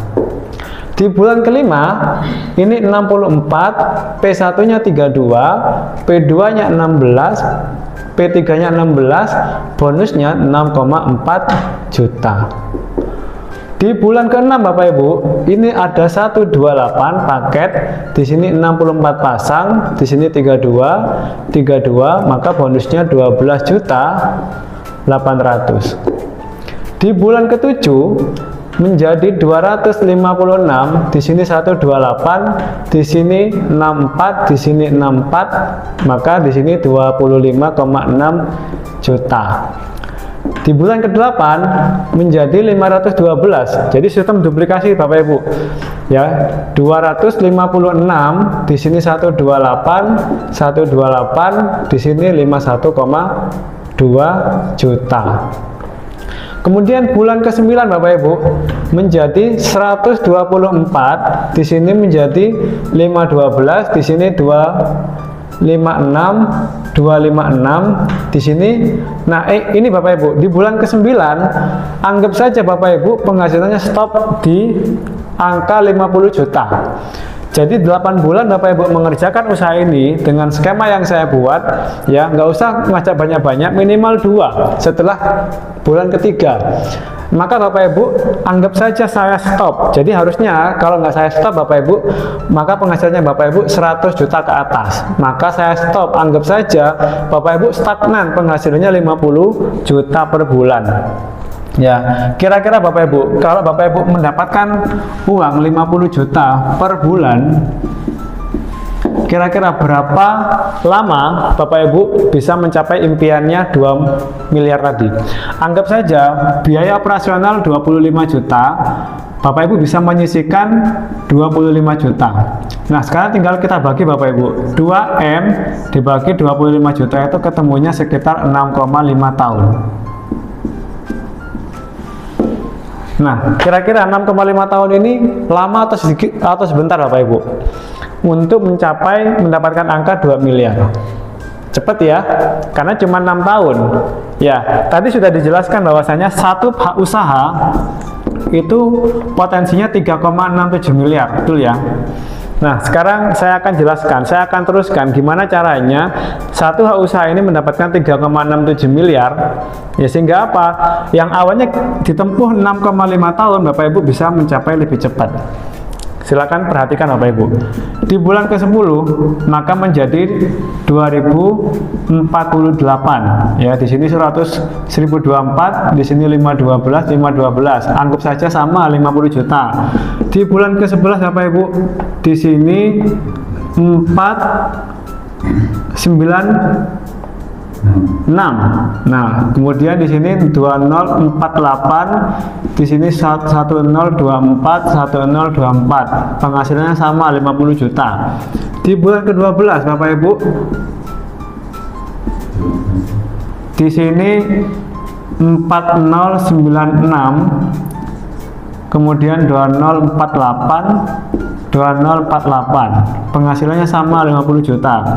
Di bulan kelima ini 64, P1 nya 32, P2 nya 16, P3 nya 16, bonusnya 6,4 juta. Di bulan ke-6 Bapak Ibu, ini ada 128 paket, di sini 64 pasang, di sini 32, maka bonusnya 12.800.000. Di bulan ke-7 menjadi 256, di sini 128, di sini 64, di sini 64, maka di sini 25,6 juta. Di bulan ke-8 menjadi 512. Jadi sistem duplikasi Bapak Ibu. Ya, 256, di sini 128, di sini 51,2 juta. Kemudian bulan ke-9 Bapak Ibu menjadi 124, di sini menjadi 512, di sini 256, di sini. Nah, ini Bapak Ibu, di bulan ke-9 anggap saja Bapak Ibu penghasilannya stop di angka 50 juta. Jadi 8 bulan Bapak Ibu mengerjakan usaha ini dengan skema yang saya buat, ya nggak usah ngajak banyak-banyak, minimal 2 setelah bulan ketiga. Maka Bapak Ibu anggap saja saya stop. Jadi harusnya kalau nggak saya stop Bapak Ibu, maka penghasilannya Bapak Ibu 100 juta ke atas. Maka saya stop, anggap saja Bapak Ibu stagnan penghasilannya 50 juta per bulan. Ya, kira-kira Bapak Ibu, kalau Bapak Ibu mendapatkan uang 50 juta per bulan, kira-kira berapa lama Bapak Ibu bisa mencapai impiannya 2 miliar tadi? Anggap saja biaya operasional 25 juta, Bapak Ibu bisa menyisihkan 25 juta. Nah, sekarang tinggal kita bagi Bapak Ibu. 2M dibagi 25 juta itu ketemunya sekitar 6,5 tahun. Nah, kira-kira 6,5 tahun ini lama atau sedikit atau sebentar Bapak Ibu untuk mendapatkan angka 2 miliar. Cepat ya, karena cuma 6 tahun. Ya, tadi sudah dijelaskan bahwasanya satu hak usaha itu potensinya 3,67 miliar, betul ya? Nah, sekarang saya akan jelaskan, saya akan teruskan gimana caranya satu hak usaha ini mendapatkan 3,67 miliar. Ya, sehingga apa? Yang awalnya ditempuh 6,5 tahun, Bapak Ibu bisa mencapai lebih cepat. Silakan perhatikan Bapak Ibu. Di bulan ke-10 maka menjadi 2048. Ya, di sini 1024, di sini 512, 512. Anggap saja sama 50 juta. Di bulan ke-11 Bapak Ibu, di sini 496. Nah, kemudian di sini 2048, di sini 1024, 1024. Penghasilannya sama 50 juta. Di bulan ke-12 Bapak Ibu, di sini 4096, kemudian 2048, 2048. Penghasilannya sama 50 juta.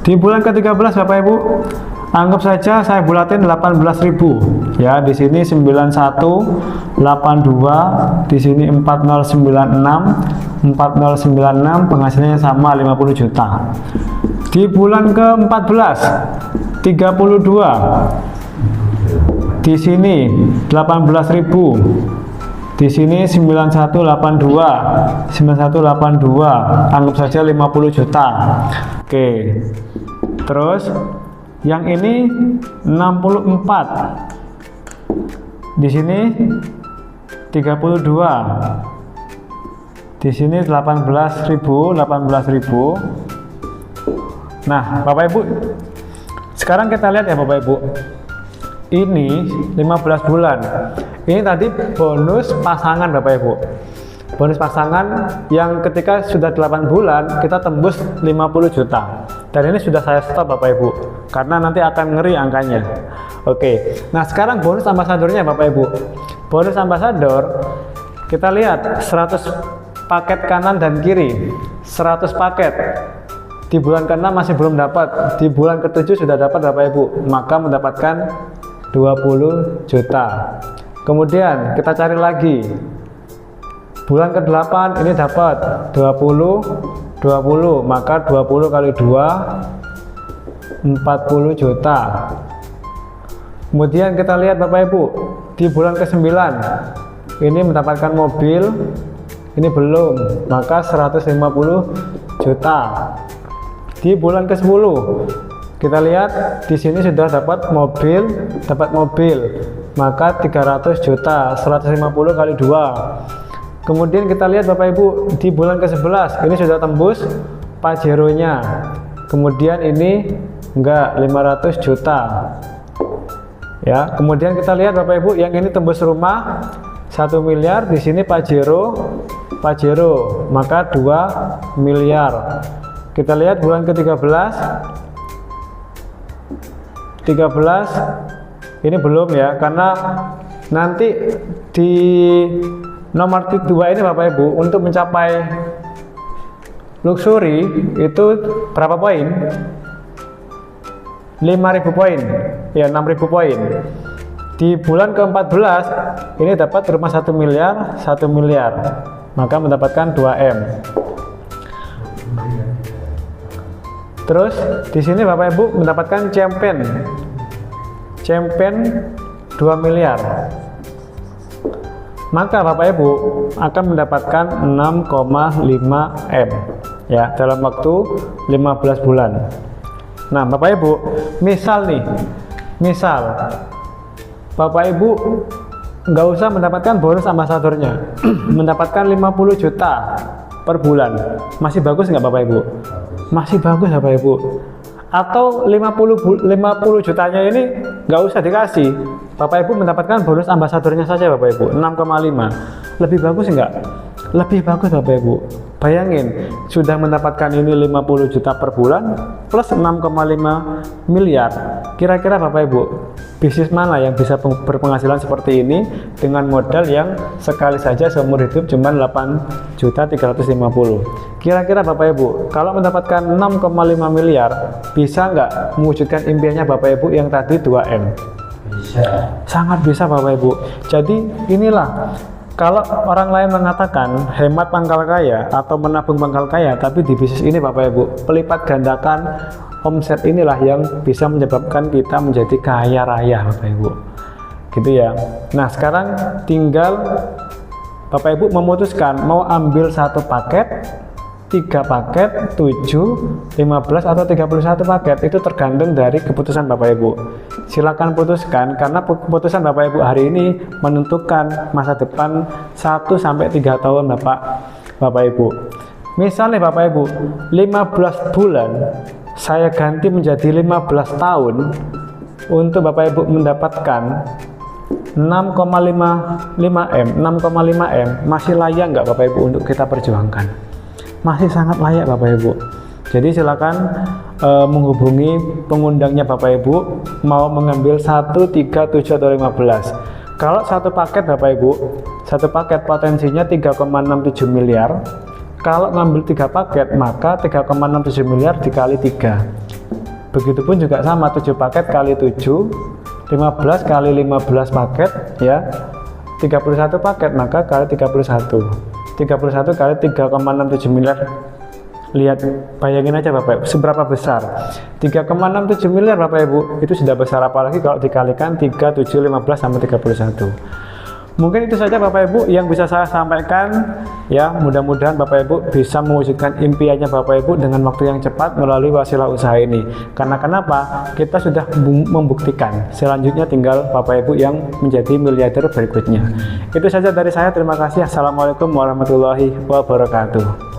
Di bulan ke-13 Bapak Ibu, anggap saja saya bulatin 18.000. Ya, di sini 9182, di sini 4096, 4096, penghasilannya sama 50 juta. Di bulan ke-14 32, di sini 18.000, di sini 9182, 9182, anggap saja 50 juta. Oke. Terus yang ini 64. Di sini 32. Di sini 18.000, 18.000. Nah, Bapak Ibu, sekarang kita lihat ya Bapak Ibu. Ini 15 bulan. Ini tadi bonus pasangan Bapak Ibu. Bonus pasangan yang ketika sudah 8 bulan kita tembus 50 juta. Dan ini sudah saya stop Bapak Ibu, karena nanti akan ngeri angkanya. Oke, nah sekarang bonus ambasadornya Bapak Ibu. Bonus ambasador, kita lihat 100 paket kanan dan kiri, 100 paket. Di bulan ke-6 masih belum dapat, di bulan ke-7 sudah dapat Bapak Ibu, maka mendapatkan 20 juta. Kemudian kita cari lagi. Bulan ke-8 ini dapat 20, maka 20 kali 2 40 juta. Kemudian kita lihat Bapak Ibu, di bulan ke-9 ini mendapatkan mobil, ini belum, maka 150 juta. Di bulan ke-10 kita lihat di sini sudah dapat mobil, maka 300 juta, 150 kali 2. Kemudian kita lihat Bapak Ibu, di bulan ke-11 ini sudah tembus Pajero-nya. Kemudian ini enggak, 500 juta. Ya, kemudian kita lihat Bapak Ibu, yang ini tembus rumah 1 miliar, di sini Pajero, maka 2 miliar. Kita lihat bulan ke-13 ini belum ya, karena nanti di nomor 2 ini Bapak Ibu, untuk mencapai luxury itu berapa poin? 5.000 poin, ya 6.000 poin. Di bulan ke-14 ini dapat rumah 1 miliar, maka mendapatkan 2M. Terus di sini Bapak Ibu mendapatkan champion 2 miliar. Maka Bapak Ibu akan mendapatkan 6,5 M ya dalam waktu 15 bulan. Nah Bapak Ibu, misal Bapak Ibu nggak usah mendapatkan bonus ambasadornya, mendapatkan 50 juta per bulan, masih bagus nggak Bapak Ibu? Masih bagus Bapak Ibu. Atau 50 jutanya ini nggak usah dikasih, Bapak Ibu mendapatkan bonus ambasadornya saja Bapak Ibu 6,5. Lebih bagus enggak? Lebih bagus Bapak Ibu. Bayangin, sudah mendapatkan ini 50 juta per bulan plus 6,5 miliar. Kira-kira Bapak Ibu, bisnis mana yang bisa berpenghasilan seperti ini dengan modal yang sekali saja seumur hidup cuma 8.350. Kira-kira Bapak Ibu, kalau mendapatkan 6,5 miliar, bisa nggak mewujudkan impiannya Bapak Ibu yang tadi 2M? Bisa. Sangat bisa Bapak Ibu. Jadi inilah, kalau orang lain mengatakan hemat pangkal kaya atau menabung pangkal kaya, tapi di bisnis ini Bapak Ibu, pelipat gandakan omset inilah yang bisa menyebabkan kita menjadi kaya raya Bapak Ibu. Gitu ya. Nah, sekarang tinggal Bapak Ibu memutuskan mau ambil satu paket, 3 paket, 7, 15 atau 31 paket. Itu tergantung dari keputusan Bapak Ibu. Silakan putuskan, karena keputusan Bapak Ibu hari ini menentukan masa depan 1-3 tahun Bapak Ibu. Misalnya Bapak Ibu, 15 bulan saya ganti menjadi 15 tahun untuk Bapak Ibu mendapatkan 6,5M, masih layak nggak Bapak Ibu untuk kita perjuangkan? Masih sangat layak Bapak Ibu. Jadi silakan menghubungi pengundangnya Bapak Ibu mau mengambil 1, 3, 7 atau 15. Kalau satu paket Bapak Ibu, satu paket potensinya 3,67 miliar. Kalau ngambil 3 paket maka 3,67 miliar dikali 3. Begitupun juga sama, 7 paket kali 7, 15 kali 15 paket ya, 31 paket maka kali 31 kali 3,67 miliar. Lihat, bayangin aja Bapak Ibu, seberapa besar 3,67 miliar Bapak Ibu, itu sudah besar, apalagi kalau dikalikan 3, 7, 15 sampai 31. Mungkin itu saja Bapak Ibu yang bisa saya sampaikan ya. Mudah-mudahan Bapak Ibu bisa mewujudkan impiannya Bapak Ibu dengan waktu yang cepat melalui wasilah usaha ini. Karena kenapa? Kita sudah membuktikan. Selanjutnya tinggal Bapak Ibu yang menjadi miliarder berikutnya. Itu saja dari saya. Terima kasih. Assalamualaikum warahmatullahi wabarakatuh.